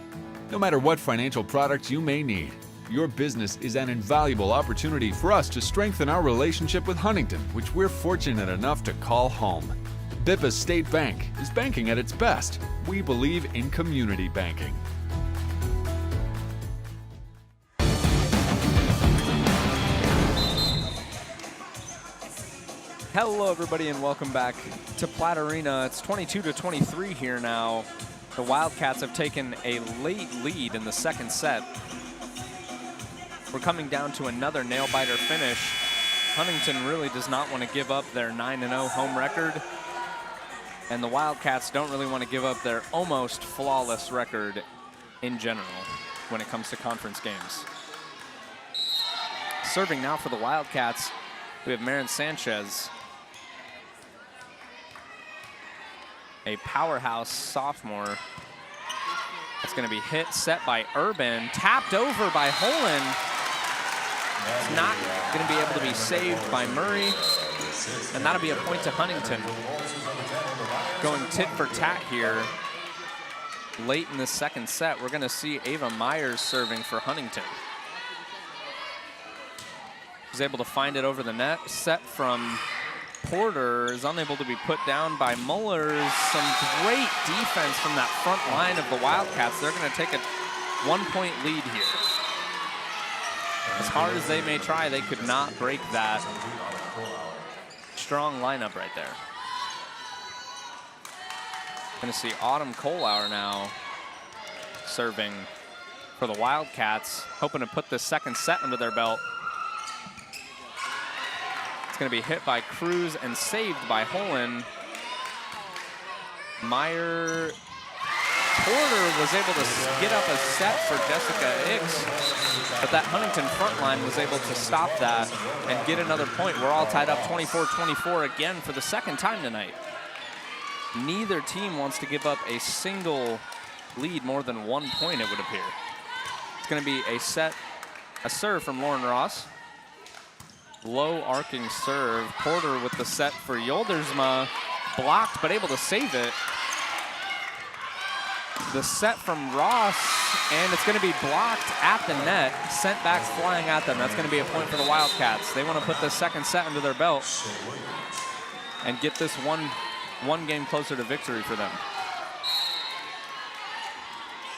No matter what financial products you may need, your business is an invaluable opportunity for us to strengthen our relationship with Huntington, which we're fortunate enough to call home. Bippa State Bank is banking at its best. We believe in community banking. Hello, everybody, and welcome back to Platt Arena. It's 22-23 here now. The Wildcats have taken a late lead in the second set. We're coming down to another nail-biter finish. Huntington really does not want to give up their 9-0 home record, and the Wildcats don't really want to give up their almost flawless record in general when it comes to conference games. Serving now for the Wildcats, we have Marin Sanchez, a powerhouse sophomore. It's going to be hit, set by Urban, tapped over by Holen. It's not going to be able to be saved by Murray, and that'll be a point to Huntington. Going tit for tat here late in the second set. We're going to see Ava Myers serving for Huntington. She's able to find it over the net. Set from Porter is unable to be put down by Mullers. Some great defense from that front line of the Wildcats. They're going to take a 1-point lead here. As hard as they may try, they could not break that strong lineup right there. Going to see Autumn Kohlauer now serving for the Wildcats, hoping to put this second set under their belt. It's going to be hit by Cruz and saved by Holen. Porter was able to get up a set for Jessica Ix, but that Huntington front line was able to stop that and get another point. We're all tied up 24-24 again for the second time tonight. Neither team wants to give up a single lead more than 1 point, it would appear. It's going to be a serve from Lauren Ross. Low arcing serve. Porter with the set for Yoldersma. Blocked, but able to save it. The set from Ross, and it's going to be blocked at the net, sent back flying at them. That's going to be a point for the Wildcats. They want to put the second set under their belt and get this one game closer to victory for them.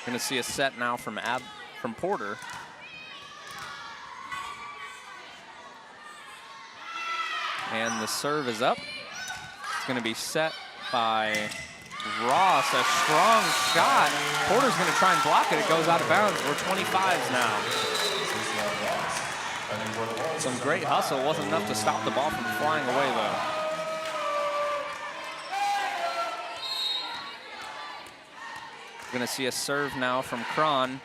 Going to see a set now from Porter. And the serve is up. It's going to be set by Ross, a strong shot. Porter's going to try and block it. It goes out of bounds. We're 25s now. Some great hustle. Wasn't enough to stop the ball from flying away, though. We're going to see a serve now from Cron.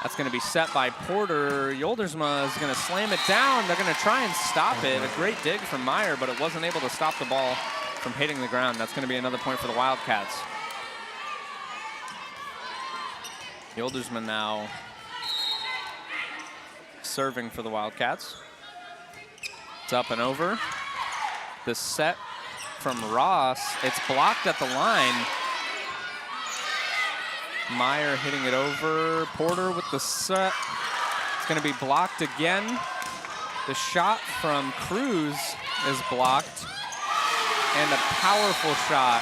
That's going to be set by Porter. Yoldersma is going to slam it down. They're going to try and stop it. A great dig from Meyer, but it wasn't able to stop the ball from hitting the ground. That's going to be another point for the Wildcats. Yoldersma now serving for the Wildcats. It's up and over. The set from Ross. It's blocked at the line. Meyer hitting it over. Porter with the set. It's going to be blocked again. The shot from Cruz is blocked. And a powerful shot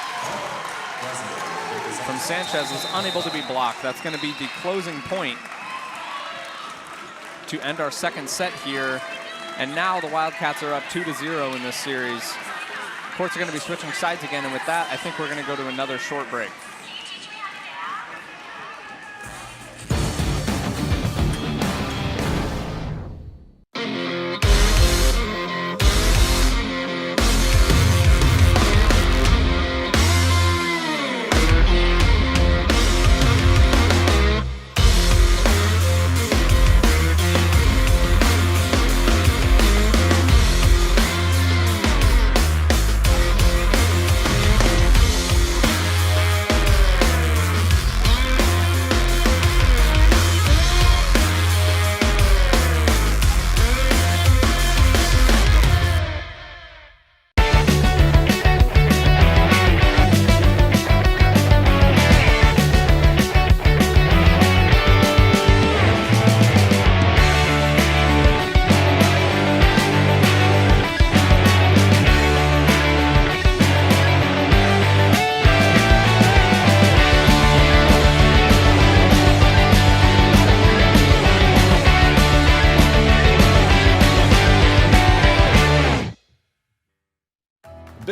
from Sanchez was unable to be blocked. That's going to be the closing point to end our second set here. And now the Wildcats are up 2-0 in this series. Courts are going to be switching sides again, and with that, I think we're going to go to another short break.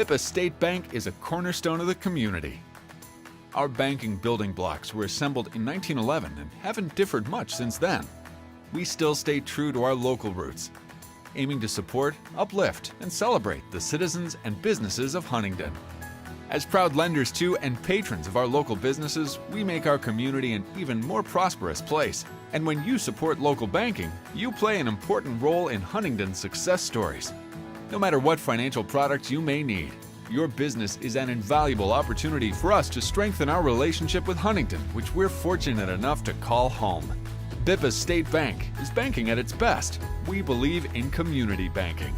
Bippa State Bank is a cornerstone of the community. Our banking building blocks were assembled in 1911 and haven't differed much since then. We still stay true to our local roots, aiming to support, uplift, and celebrate the citizens and businesses of Huntington. As proud lenders to and patrons of our local businesses, we make our community an even more prosperous place. And when you support local banking, you play an important role in Huntington's success stories. No matter what financial products you may need, your business is an invaluable opportunity for us to strengthen our relationship with Huntington, which we're fortunate enough to call home. Bippa State Bank is banking at its best. We believe in community banking.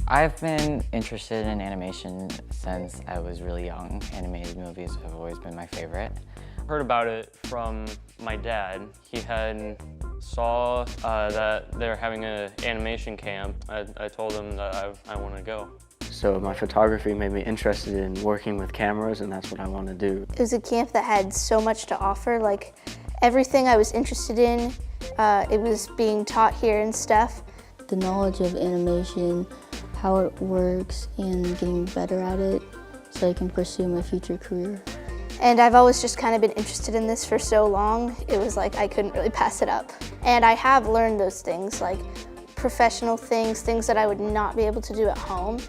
I've been interested in animation since I was really young. Animated movies have always been my favorite. Heard about it from my dad. He had saw that they're having an animation camp. I told him that I want to go. So my photography made me interested in working with cameras, and that's what I want to do. It was a camp that had so much to offer, like everything I was interested in, it was being taught here and stuff. The knowledge of animation, how it works, and getting better at it so I can pursue my future career. And I've always just kind of been interested in this for so long, it was like I couldn't really pass it up. And I have learned those things, like professional things, things that I would not be able to do at home.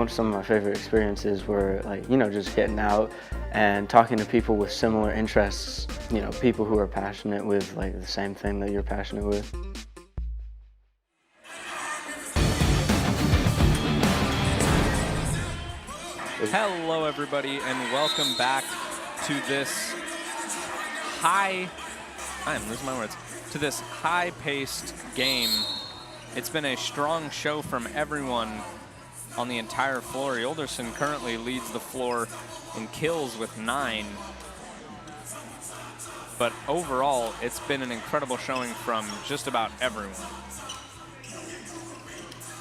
Some of my favorite experiences were just getting out and talking to people with similar interests, people who are passionate with the same thing that you're passionate with. Hello everybody and welcome back to this high-paced game. It's been a strong show from everyone on the entire floor. Yolderson currently leads the floor in kills with 9. But overall, it's been an incredible showing from just about everyone.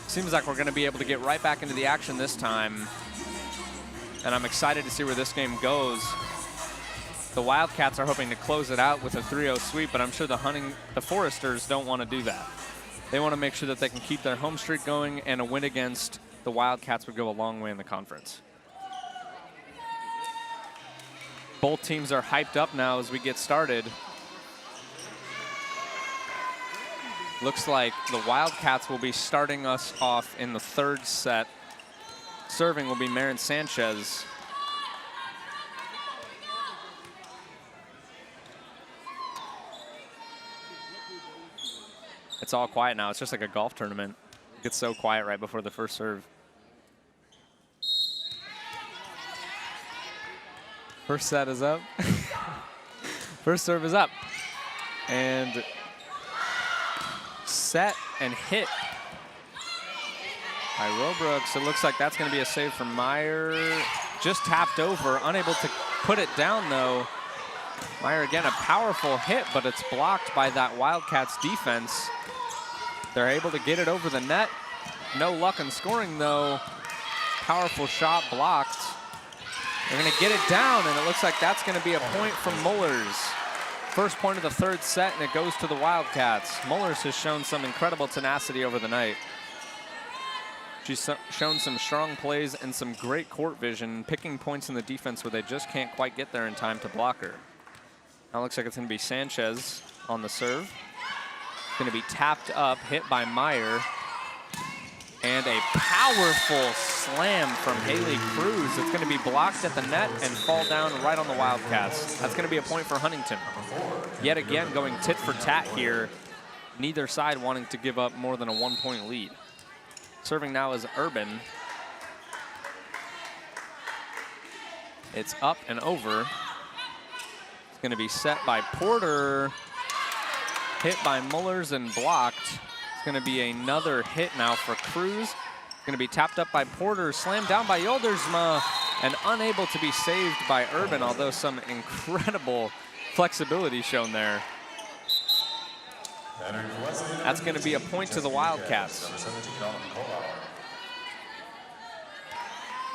Seems like we're going to be able to get right back into the action this time. And I'm excited to see where this game goes. The Wildcats are hoping to close it out with a 3-0 sweep, but I'm sure the Foresters don't want to do that. They want to make sure that they can keep their home streak going, and a win against the Wildcats would go a long way in the conference. Both teams are hyped up now as we get started. Looks like the Wildcats will be starting us off in the third set. Serving will be Marin Sanchez. It's all quiet now. It's just like a golf tournament. It gets so quiet right before the first serve. First set is up. First serve is up. And set and hit by Robrooks. It looks like that's going to be a save from Meyer. Just tapped over, unable to put it down though. Meyer again, a powerful hit, but it's blocked by that Wildcats defense. They're able to get it over the net. No luck in scoring though. Powerful shot blocked. They're going to get it down, and it looks like that's going to be a point from Mullers. First point of the third set, and it goes to the Wildcats. Mullers has shown some incredible tenacity over the night. She's shown some strong plays and some great court vision, picking points in the defense where they just can't quite get there in time to block her. Now it looks like it's going to be Sanchez on the serve. Going to be tapped up, hit by Meyer. And a powerful slam from Haley Cruz. It's going to be blocked at the net and fall down right on the Wildcats. That's going to be a point for Huntington. Yet again, going tit for tat here. Neither side wanting to give up more than a 1-point lead. Serving now is Urban. It's up and over. It's going to be set by Porter. Hit by Mullers and blocked. It's going to be another hit now for Cruz. It's going to be tapped up by Porter, slammed down by Yoldersma, and unable to be saved by Urban, although some incredible flexibility shown there. That's going to be a point to the Wildcats.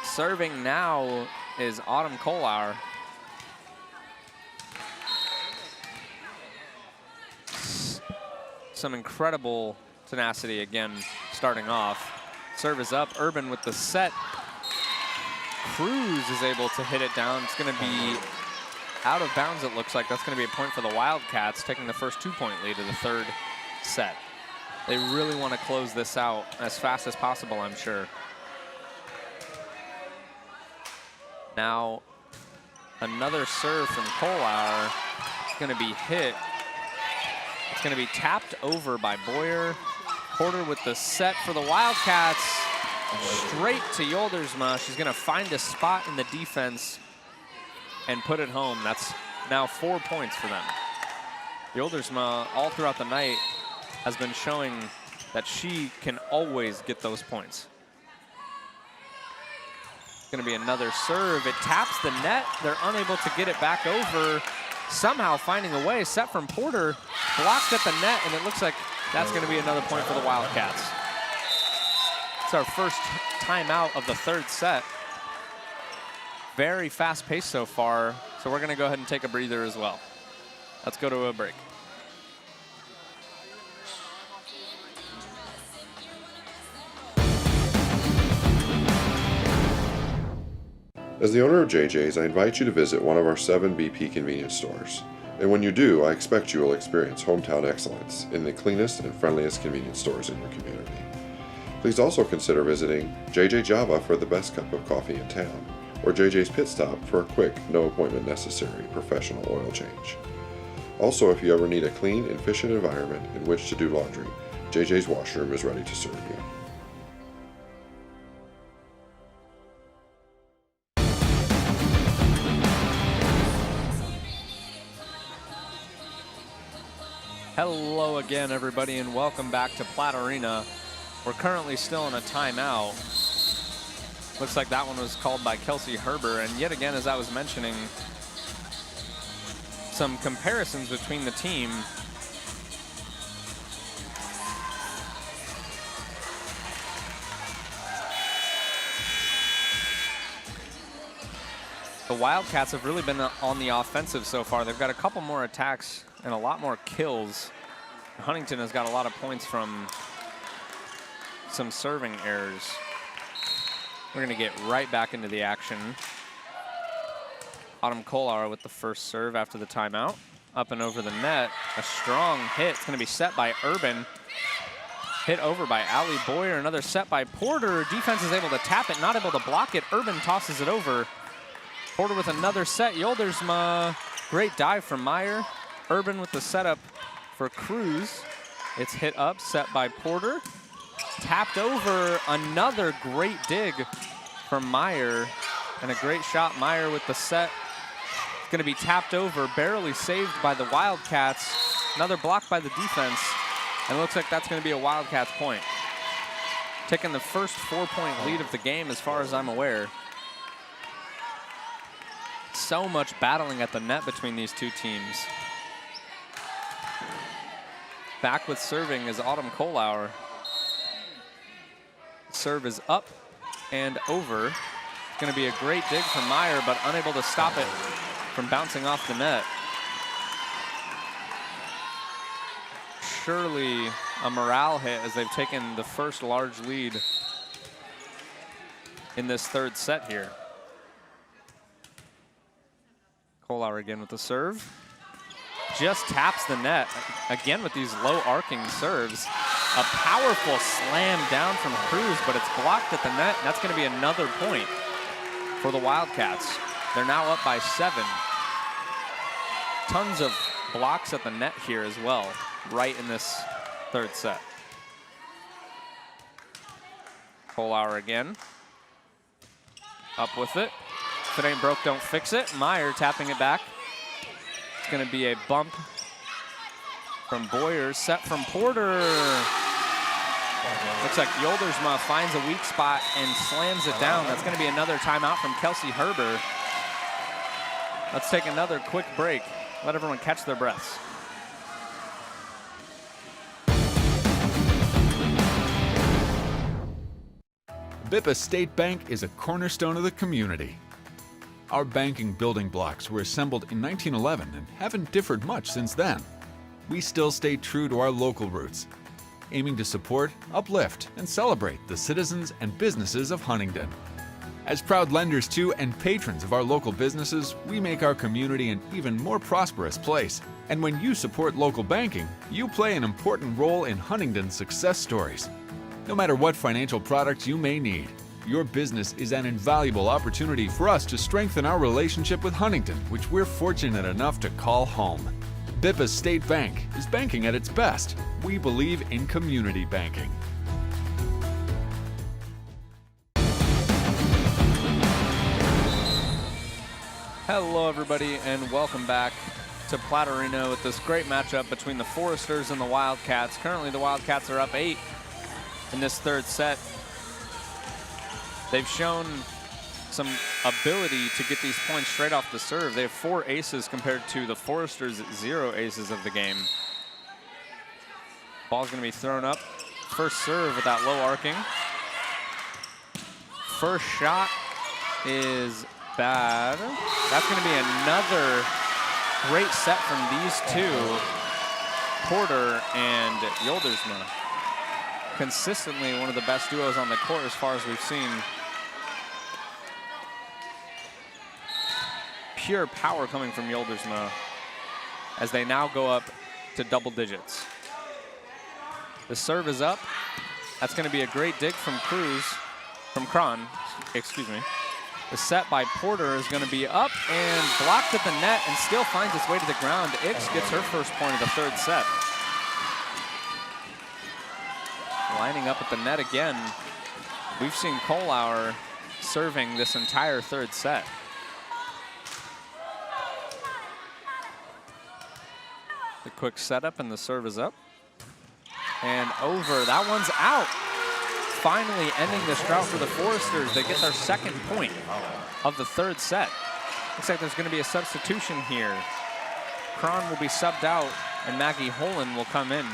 Serving now is Autumn Kolar. Some incredible tenacity again starting off. Serve is up. Urban with the set. Cruz is able to hit it down. It's going to be out of bounds, it looks like. That's going to be a point for the Wildcats, taking the first 2-point lead of the third set. They really want to close this out as fast as possible, I'm sure. Now, another serve from Kolar. It's going to be hit. It's going to be tapped over by Boyer. Porter with the set for the Wildcats. Straight to Yoldersma. She's going to find a spot in the defense and put it home. That's now 4 points for them. Yoldersma, all throughout the night, has been showing that she can always get those points. It's going to be another serve. It taps the net. They're unable to get it back over. Somehow finding a way. Set from Porter. Blocked at the net, and it looks like that's going to be another point for the Wildcats. It's our first timeout of the third set. Very fast pace so far, so we're going to go ahead and take a breather as well. Let's go to a break. As the owner of JJ's, I invite you to visit one of our 7 BP convenience stores. And when you do, I expect you will experience hometown excellence in the cleanest and friendliest convenience stores in your community. Please also consider visiting JJ Java for the best cup of coffee in town, or JJ's Pit Stop for a quick, no appointment necessary professional oil change. Also, if you ever need a clean and efficient environment in which to do laundry, JJ's washroom is ready to serve you. Hello again, everybody, and welcome back to Platt Arena. We're currently still in a timeout. Looks like that one was called by Kelsey Herber, and yet again, as I was mentioning, some comparisons between the team. The Wildcats have really been on the offensive so far. They've got a couple more attacks and a lot more kills. Huntington has got a lot of points from some serving errors. We're going to get right back into the action. Autumn Kolar with the first serve after the timeout. Up and over the net. A strong hit. It's going to be set by Urban. Hit over by Allie Boyer. Another set by Porter. Defense is able to tap it, not able to block it. Urban tosses it over. Porter with another set. Yoldersma. Great dive from Meyer. Urban with the setup for Cruz. It's hit up, set by Porter. Tapped over, another great dig from Meyer. And a great shot, Meyer with the set. It's gonna be tapped over, barely saved by the Wildcats. Another block by the defense. And it looks like that's gonna be a Wildcats point. Taking the first 4-point lead of the game as far as I'm aware. So much battling at the net between these two teams. Back with serving is Autumn Kolar. Serve is up and over. It's going to be a great dig from Meyer, but unable to stop it from bouncing off the net. Surely a morale hit as they've taken the first large lead in this third set here. Kolar again with the serve. Just taps the net. Again with these low arcing serves. A powerful slam down from Cruz, but it's blocked at the net. And that's going to be another point for the Wildcats. They're now up by 7. Tons of blocks at the net here as well, right in this third set. Kolar again. Up with it. If it ain't broke, don't fix it. Meyer tapping it back. It's going to be a bump from Boyer. Set from Porter. Looks like Yoldersma finds a weak spot and slams it down. That's going to be another timeout from Kelsey Herber. Let's take another quick break. Let everyone catch their breaths. Bippa State Bank is a cornerstone of the community. Our banking building blocks were assembled in 1911 and haven't differed much since then. We still stay true to our local roots. aiming to support, uplift, and celebrate the citizens and businesses of Huntington. As proud lenders to and patrons of our local businesses, we make our community an even more prosperous place. And when you support local banking, you play an important role in Huntington's success stories. No matter what financial products you may need, your business is an invaluable opportunity for us to strengthen our relationship with Huntington, which we're fortunate enough to call home. Bippa's State Bank is banking at its best. We believe in community banking. Hello, everybody, and welcome back to Platte Arena with this great matchup between the Foresters and the Wildcats. Currently, the Wildcats are up 8 in this third set. They've shown some ability to get these points straight off the serve. They have 4 aces compared to the Foresters' 0 aces of the game. Ball's going to be thrown up. First serve with that low arcing. First shot is bad. That's going to be another great set from these two, Porter and Yoldersma. Consistently one of the best duos on the court as far as we've seen. Pure power coming from Yoldersma as they now go up to double digits. The serve is up. That's going to be a great dig from Cron, excuse me. The set by Porter is going to be up and blocked at the net and still finds its way to the ground. Ix gets her first point of the third set. Lining up at the net again. We've seen Kohlauer serving this entire third set. The quick setup and the serve is up. And over. That one's out. Finally ending this drought for the Foresters. They get their second point of the third set. Looks like there's going to be a substitution here. Cron will be subbed out and Maggie Holen will come in.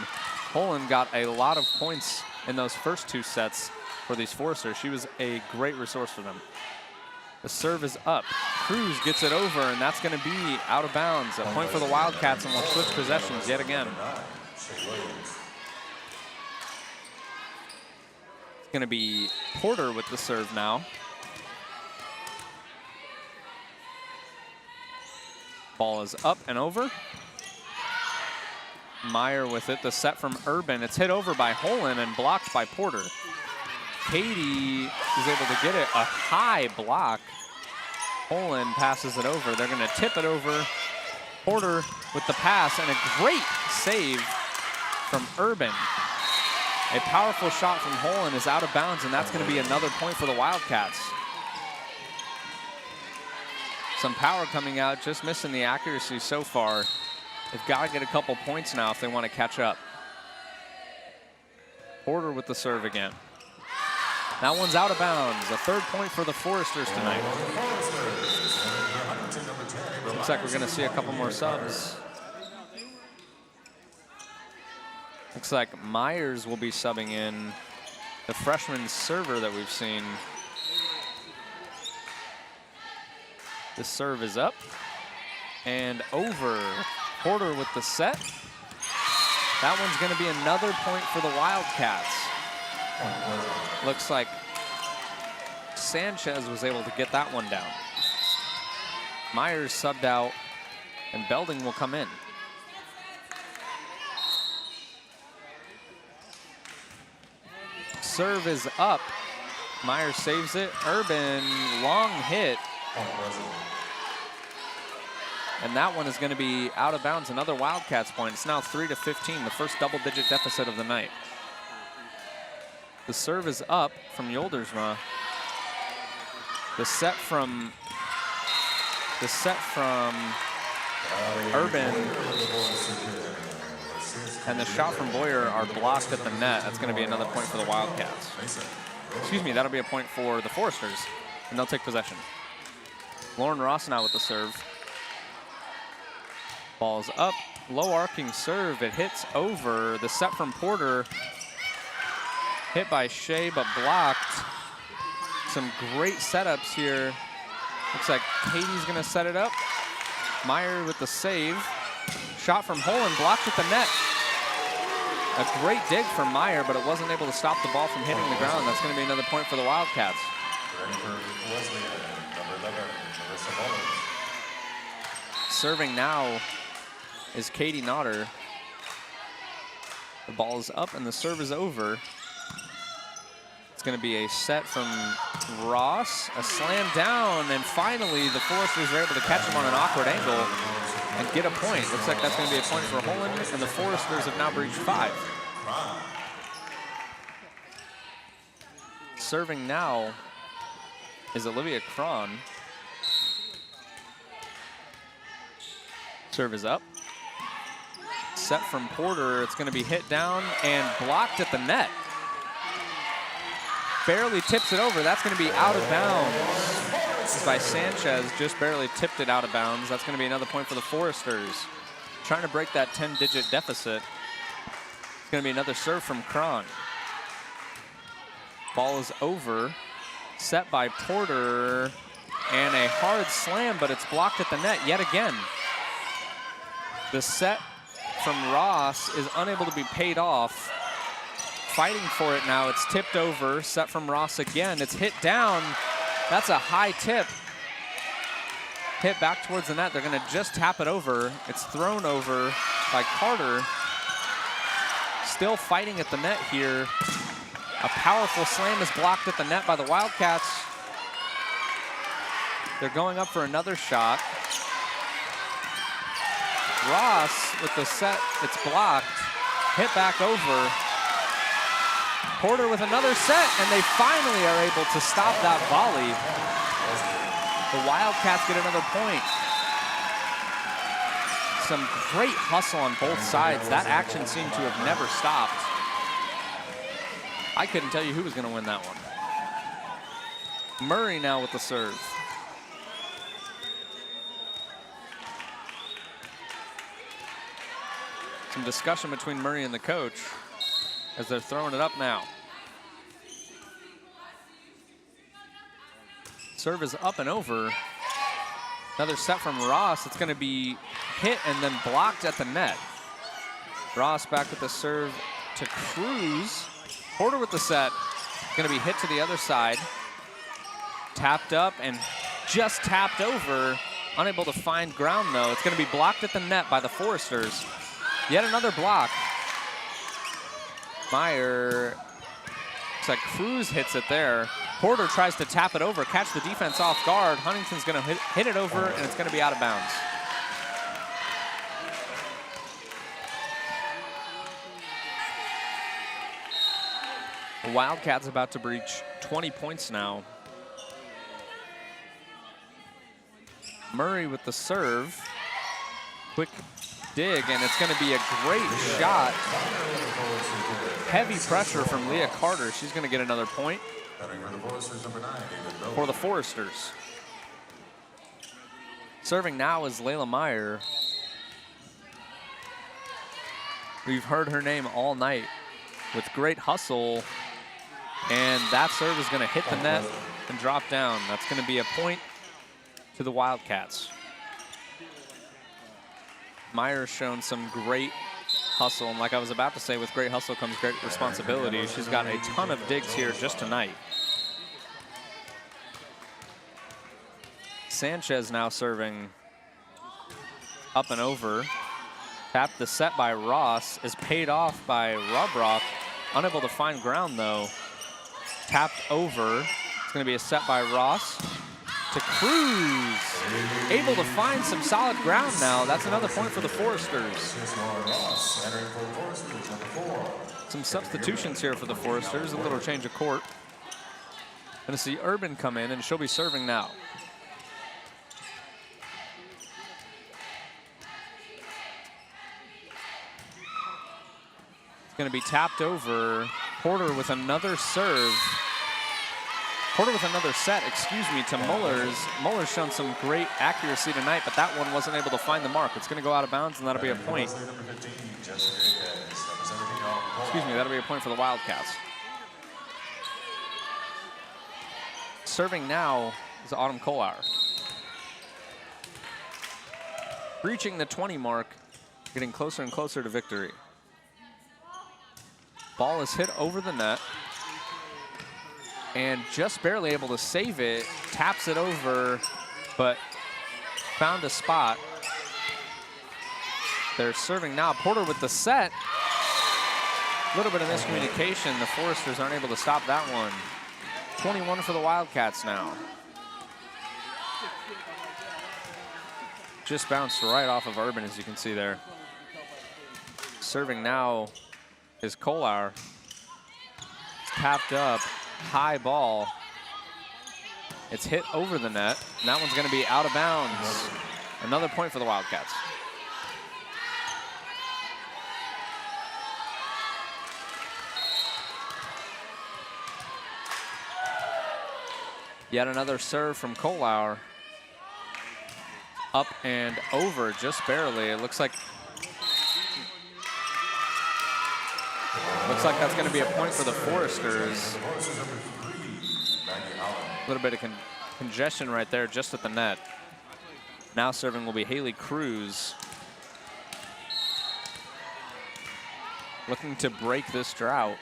Holen got a lot of points in those first 2 sets for these Foresters. She was a great resource for them. The serve is up. Cruz gets it over and that's going to be out of bounds. A point for the Wildcats and we'll switch possessions yet again. Going to be Porter with the serve now. Ball is up and over. Meyer with it. The set from Urban. It's hit over by Holen and blocked by Porter. Katie is able to get it. A high block. Holen passes it over. They're going to tip it over. Porter with the pass and a great save from Urban. A powerful shot from Holen is out of bounds, and that's going to be another point for the Wildcats. Some power coming out, just missing the accuracy so far. They've got to get a couple points now if they want to catch up. Porter with the serve again. That one's out of bounds. A third point for the Foresters tonight. Looks like we're going to see a couple more subs. Looks like Myers will be subbing in, the freshman server that we've seen. The serve is up and over. Porter with the set. That one's going to be another point for the Wildcats. Looks like Sanchez was able to get that one down. Myers subbed out and Belding will come in. Serve is up. Myers saves it. Urban, long hit. And that one is going to be out of bounds. Another Wildcats point. It's now 3-15, the first double-digit deficit of the night. The serve is up from Yoldersma. The set from Urban and the shot from Boyer are blocked at the net. That's going to be another point for the Wildcats. Excuse me, that'll be a point for the Foresters, and they'll take possession. Lauren Ross now with the serve. Ball's up, low arcing serve. It hits over. The set from Porter, hit by Shea, but blocked. Some great setups here. Looks like Katie's going to set it up. Meyer with the save. Shot from Holen, blocked at the net. A great dig from Meyer, but it wasn't able to stop the ball from hitting the ground. That's going to be another point for the Wildcats. Ready for Wesleyan, number 11, Marissa Mullins. Serving now is Katie Notter. The ball is up and the serve is over. It's going to be a set from Ross, a slam down, and finally the Foresters are able to catch him on an awkward angle and get a point. Looks like that's going to be a point for Holland, and the Foresters have now breached 5. Serving now is Olivia Cron. Serve is up. Set from Porter. It's going to be hit down and blocked at the net. Barely tips it over. That's going to be out of bounds. This is by Sanchez. Just barely tipped it out of bounds. That's going to be another point for the Foresters. Trying to break that 10-digit deficit. It's going to be another serve from Cron. Ball is over. Set by Porter. And a hard slam, but it's blocked at the net yet again. The set from Ross is unable to be paid off. Fighting for it now. It's tipped over. Set from Ross again. It's hit down. That's a high tip. Hit back towards the net. They're going to just tap it over. It's thrown over by Carter. Still fighting at the net here. A powerful slam is blocked at the net by the Wildcats. They're going up for another shot. Ross with the set, it's blocked. Hit back over. Porter with another set, and they finally are able to stop that volley. The Wildcats get another point. Some great hustle on both sides. That action seemed to have never stopped. I couldn't tell you who was going to win that one. Murray now with the serve. Some discussion between Murray and the coach as they're throwing it up now. Serve is up and over. Another set from Ross. It's going to be hit and then blocked at the net. Ross back with the serve to Cruz. Porter with the set. Going to be hit to the other side. Tapped up and just tapped over. Unable to find ground though. It's going to be blocked at the net by the Foresters. Yet another block. Meyer, looks like Cruz hits it there. Porter tries to tap it over, catch the defense off guard. Huntington's going to hit it over, and it's going to be out of bounds. The Wildcats about to breach 20 points now. Murray with the serve. Quick dig, and it's going to be a great shot. Heavy pressure from Leah Carter. She's going to get another point for the Foresters. Serving now is Layla Meyer. We've heard her name all night with great hustle, and that serve is going to hit the net and drop down. That's going to be a point to the Wildcats. Meyer's shown some great hustle, and like I was about to say, with great hustle comes great responsibility. She's got a ton of digs here just tonight. Sanchez now serving up and over. Tapped the set by Ross, is paid off by Rubrock. Unable to find ground though. Tapped over. It's going to be a set by Ross to Cruz. Able to find some solid ground now. That's another point for the Foresters. Some substitutions here for the Foresters. A little change of court. Going to see Urban come in, and she'll be serving now. It's going to be tapped over. Porter with another serve. Porter with another set, excuse me, to Mullers. Muller's shown some great accuracy tonight, but that one wasn't able to find the mark. It's going to go out of bounds, and that'll be a point. Excuse me, that'll be a point for the Wildcats. Serving now is Autumn Kolar. Reaching the 20 mark, getting closer and closer to victory. Ball is hit over the net. And just barely able to save it. Taps it over, but found a spot. They're serving now. Porter with the set. A little bit of miscommunication. The Foresters aren't able to stop that one. 21 for the Wildcats now. Just bounced right off of Urban, as you can see there. Serving now is Kolar. It's tapped up, high ball. It's hit over the net, and that one's gonna be out of bounds. Another point for the Wildcats. Yet another serve from Kolar. Up and over, just barely. It looks like that's going to be a point for the Foresters. A little bit of congestion right there, just at the net. Now serving will be Haley Cruz. Looking to break this drought.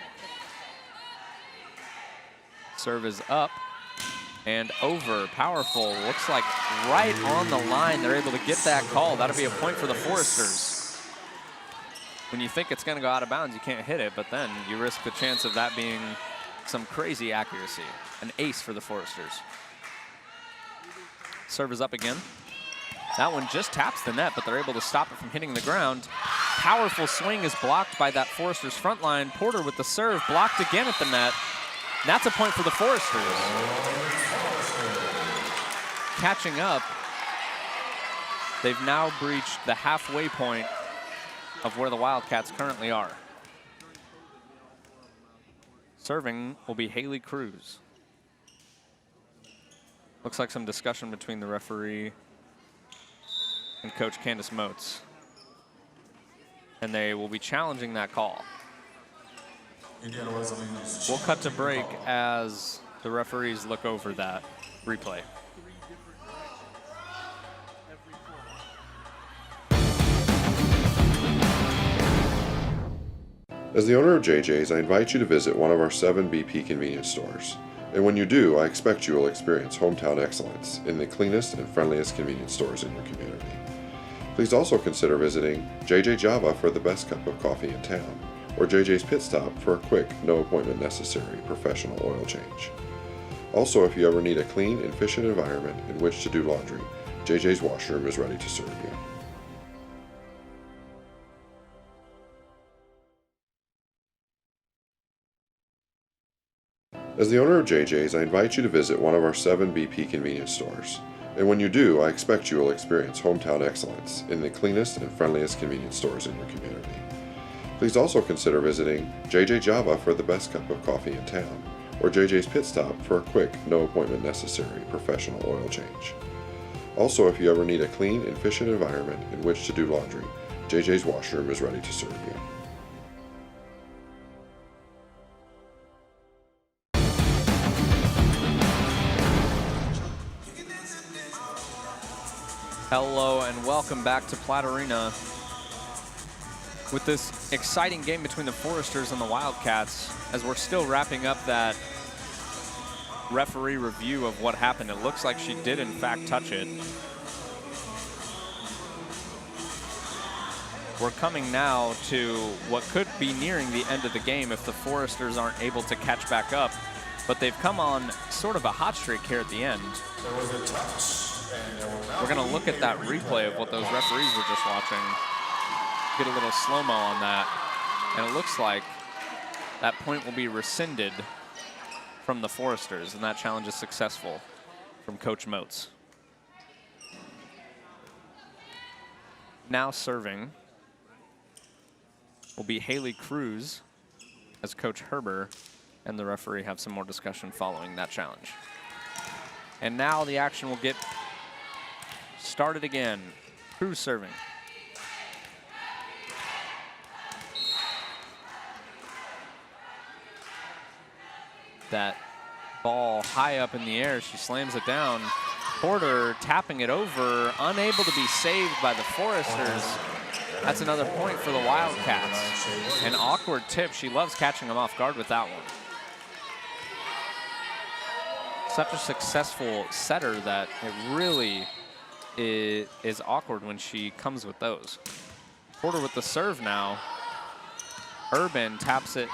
Serve is up. And over, powerful, looks like right on the line. They're able to get that call. That'll be a point for the Foresters. When you think it's gonna go out of bounds, you can't hit it, but then you risk the chance of that being some crazy accuracy. An ace for the Foresters. Serve is up again. That one just taps the net, but they're able to stop it from hitting the ground. Powerful swing is blocked by that Foresters front line. Porter with the serve, blocked again at the net. And that's a point for the Foresters. Catching up, they've now breached the halfway point of where the Wildcats currently are. Serving will be Haley Cruz. Looks like some discussion between the referee and Coach Candace Moats. And they will be challenging that call. We'll cut to break as the referees look over that replay. As the owner of JJ's, I invite you to visit one of our 7 BP convenience stores. And when you do, I expect you will experience hometown excellence in the cleanest and friendliest convenience stores in your community. Please also consider visiting JJ Java for the best cup of coffee in town, or JJ's Pit Stop for a quick, no appointment necessary professional oil change. Also, if you ever need a clean and efficient environment in which to do laundry, JJ's washroom is ready to serve you. As the owner of JJ's, I invite you to visit one of our 7 BP convenience stores. And when you do, I expect you will experience hometown excellence in the cleanest and friendliest convenience stores in your community. Please also consider visiting JJ Java for the best cup of coffee in town, or JJ's Pit Stop for a quick, no appointment necessary professional oil change. Also, if you ever need a clean and efficient environment in which to do laundry, JJ's washroom is ready to serve you. Hello and welcome back to Platt Arena with this exciting game between the Foresters and the Wildcats as we're still wrapping up that referee review of what happened. It looks like she did in fact touch it. We're coming now to what could be nearing the end of the game if the Foresters aren't able to catch back up, but they've come on sort of a hot streak here at the end. There was a touch. We're going to look at that replay of what those referees were just watching. Get a little slow-mo on that. And it looks like that point will be rescinded from the Foresters, and that challenge is successful from Coach Moats. Now serving will be Haley Cruz as Coach Herber and the referee have some more discussion following that challenge. And now the action will get started again. Cruz serving. That ball high up in the air. She slams it down. Porter tapping it over, unable to be saved by the Foresters. That's another point for the Wildcats. An awkward tip. She loves catching them off guard with that one. Such a successful setter that it really is awkward when she comes with those. Porter with the serve now. Urban taps it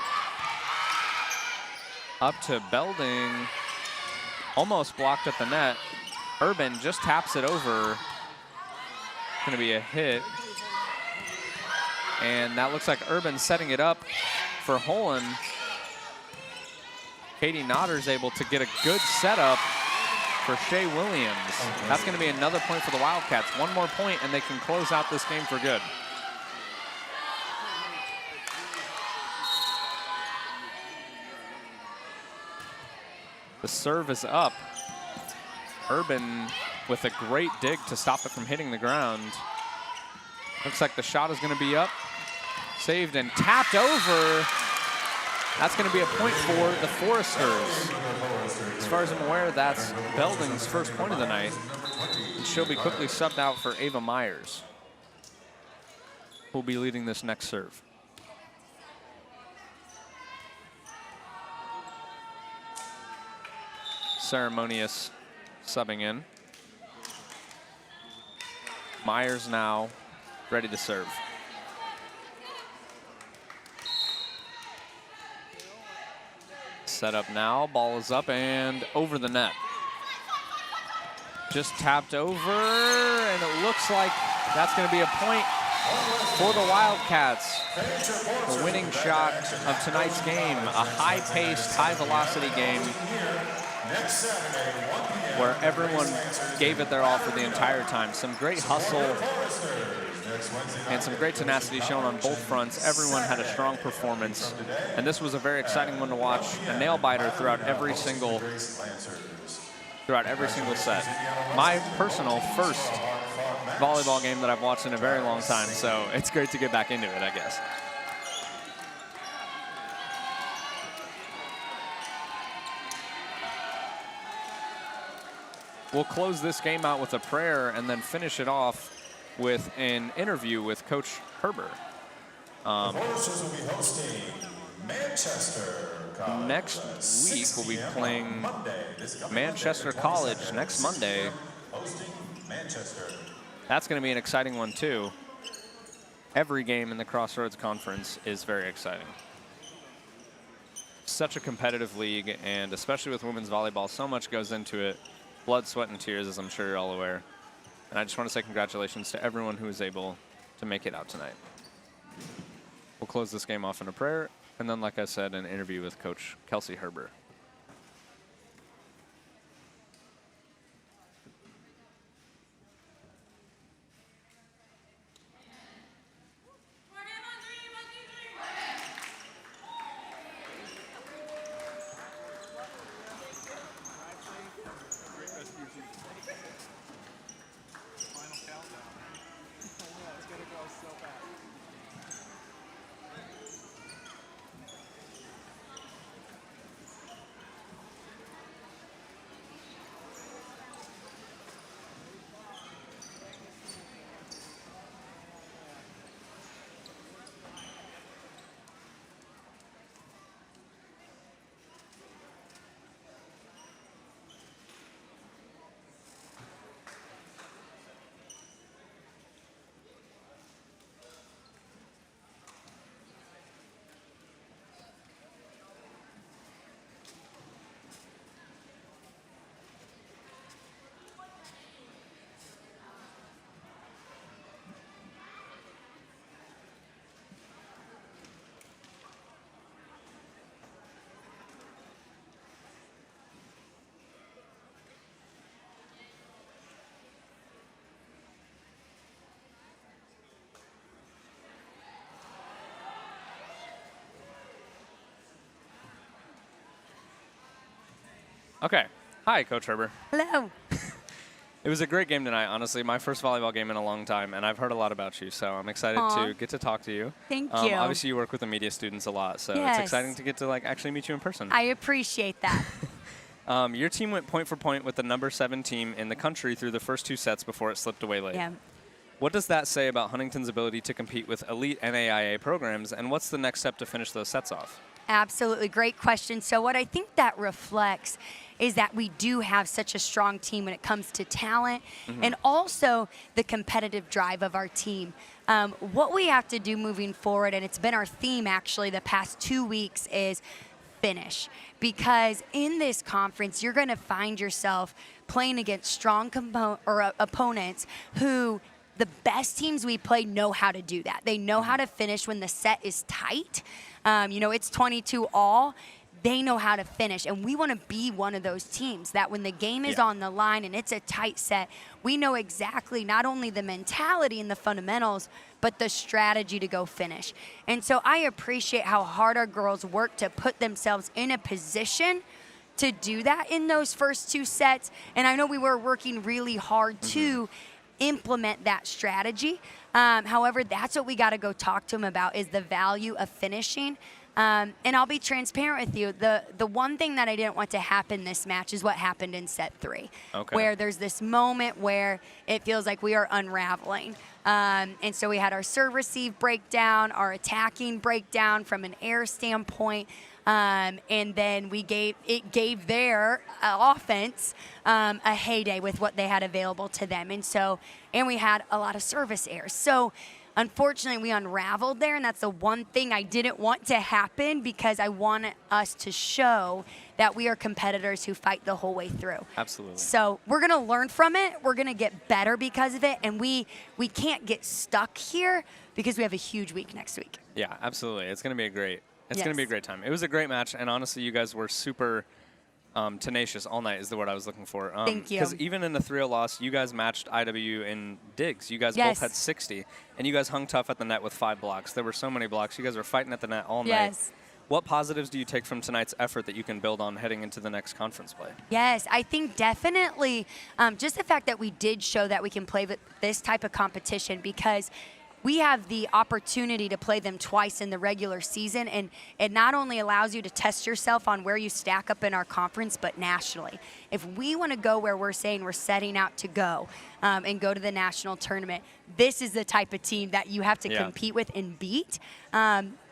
up to Belding. Almost blocked at the net. Urban just taps it over. Gonna be a hit. And that looks like Urban setting it up for Holland. Katie Notter's able to get a good setup for Shea Williams. That's gonna be another point for the Wildcats. One more point and they can close out this game for good. The serve is up. Urban with a great dig to stop it from hitting the ground. Looks like the shot is going to be up. Saved and tapped over. That's going to be a point for the Foresters. As far as I'm aware, that's Belding's first point of the night. And she'll be quickly subbed out for Ava Myers, who'll be leading this next serve. Ceremonious subbing in. Myers now ready to serve. Set up now, ball is up and over the net. Just tapped over, and it looks like that's going to be a point for the Wildcats. The winning shot of tonight's game, a high-paced, high-velocity game where everyone gave it their all for the entire time. Some great hustle and some great tenacity shown on both fronts. Everyone had a strong performance, and this was a very exciting one to watch. A nail-biter throughout every single set. My personal first volleyball game that I've watched in a very long time, so it's great to get back into it, I guess. We'll close this game out with a prayer and then finish it off with an interview with Coach Herber. The Foresters will be hosting Manchester College. Next week, we'll be playing Manchester College next Monday. Hosting Manchester. That's going to be an exciting one, too. Every game in the Crossroads Conference is very exciting. Such a competitive league, and especially with women's volleyball, so much goes into it. Blood, sweat, and tears, as I'm sure you're all aware. And I just want to say congratulations to everyone who was able to make it out tonight. We'll close this game off in a prayer, and then, like I said, an interview with Coach Kelsey Herber. Okay. Hi, Coach Herber. Hello. It was a great game tonight, honestly. My first volleyball game in a long time, and I've heard a lot about you, so I'm excited to get to talk to you. Thank you. Obviously, you work with the media students a lot, so Yes. it's exciting to get to actually meet you in person. I appreciate that. Your team went point for point with the #7 team in the country through the first two sets before it slipped away late. Yeah. What does that say about Huntington's ability to compete with elite NAIA programs, and what's the next step to finish those sets off? Absolutely. Great question. So what I think that reflects is that we do have such a strong team when it comes to talent and also the competitive drive of our team. What we have to do moving forward, and it's been our theme actually the past 2 weeks, is finish. Because in this conference, you're going to find yourself playing against strong opponents who the best teams we play know how to do that. They know how to finish when the set is tight. It's 22 all. They know how to finish, and we want to be one of those teams that when the game is on the line and it's a tight set, we know exactly not only the mentality and the fundamentals, but the strategy to go finish. And so I appreciate how hard our girls work to put themselves in a position to do that in those first 2 sets. And I know we were working really hard to implement that strategy. However, that's what we got to go talk to them about, is the value of finishing. And I'll be transparent with you. The one thing that I didn't want to happen this match is what happened in set 3, where there's this moment where it feels like we are unraveling. And so we had our serve receive breakdown, our attacking breakdown from an air standpoint. And then it gave their offense a heyday with what they had available to them. And we had a lot of service errors. So unfortunately, we unraveled there, and that's the one thing I didn't want to happen, because I wanted us to show that we are competitors who fight the whole way through. Absolutely. So we're going to learn from it. We're going to get better because of it, and we can't get stuck here because we have a huge week next week. Yeah, absolutely. It's going to be going to be a great time. It was a great match, and honestly, you guys were super tenacious all night is the word I was looking for. Thank you. Because even in the 3-0 loss, you guys matched IW in digs. You guys both had 60, and you guys hung tough at the net with 5 blocks. There were so many blocks. You guys were fighting at the net all night. What positives do you take from tonight's effort that you can build on heading into the next conference play? Yes, I think definitely just the fact that we did show that we can play with this type of competition, because we have the opportunity to play them twice in the regular season, and it not only allows you to test yourself on where you stack up in our conference, but nationally. If we want to go where we're saying we're setting out to go and go to the national tournament, this is the type of team that you have to compete with and beat.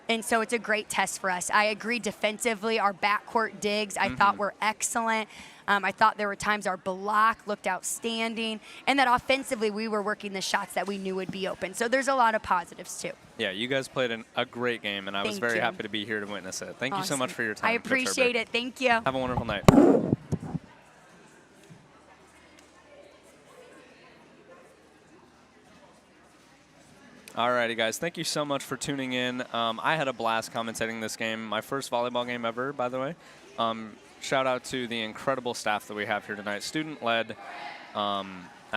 And so it's a great test for us. I agree defensively, our backcourt digs I thought were excellent. I thought there were times our block looked outstanding, and that offensively we were working the shots that we knew would be open. So there's a lot of positives too. Yeah, you guys played a great game, and I was very happy to be here to witness it. Thank you so much for your time. I appreciate it. Thank you. Have a wonderful night. Alrighty, guys. Thank you so much for tuning in. I had a blast commentating this game. My first volleyball game ever, by the way. Shout out to the incredible staff that we have here tonight, student-led. I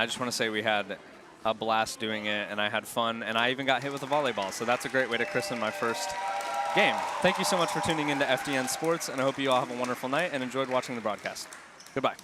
just want to say we had a blast doing it, and I had fun, and I even got hit with a volleyball, so that's a great way to christen my first game. Thank you so much for tuning in to FDN Sports, and I hope you all have a wonderful night and enjoyed watching the broadcast. Goodbye.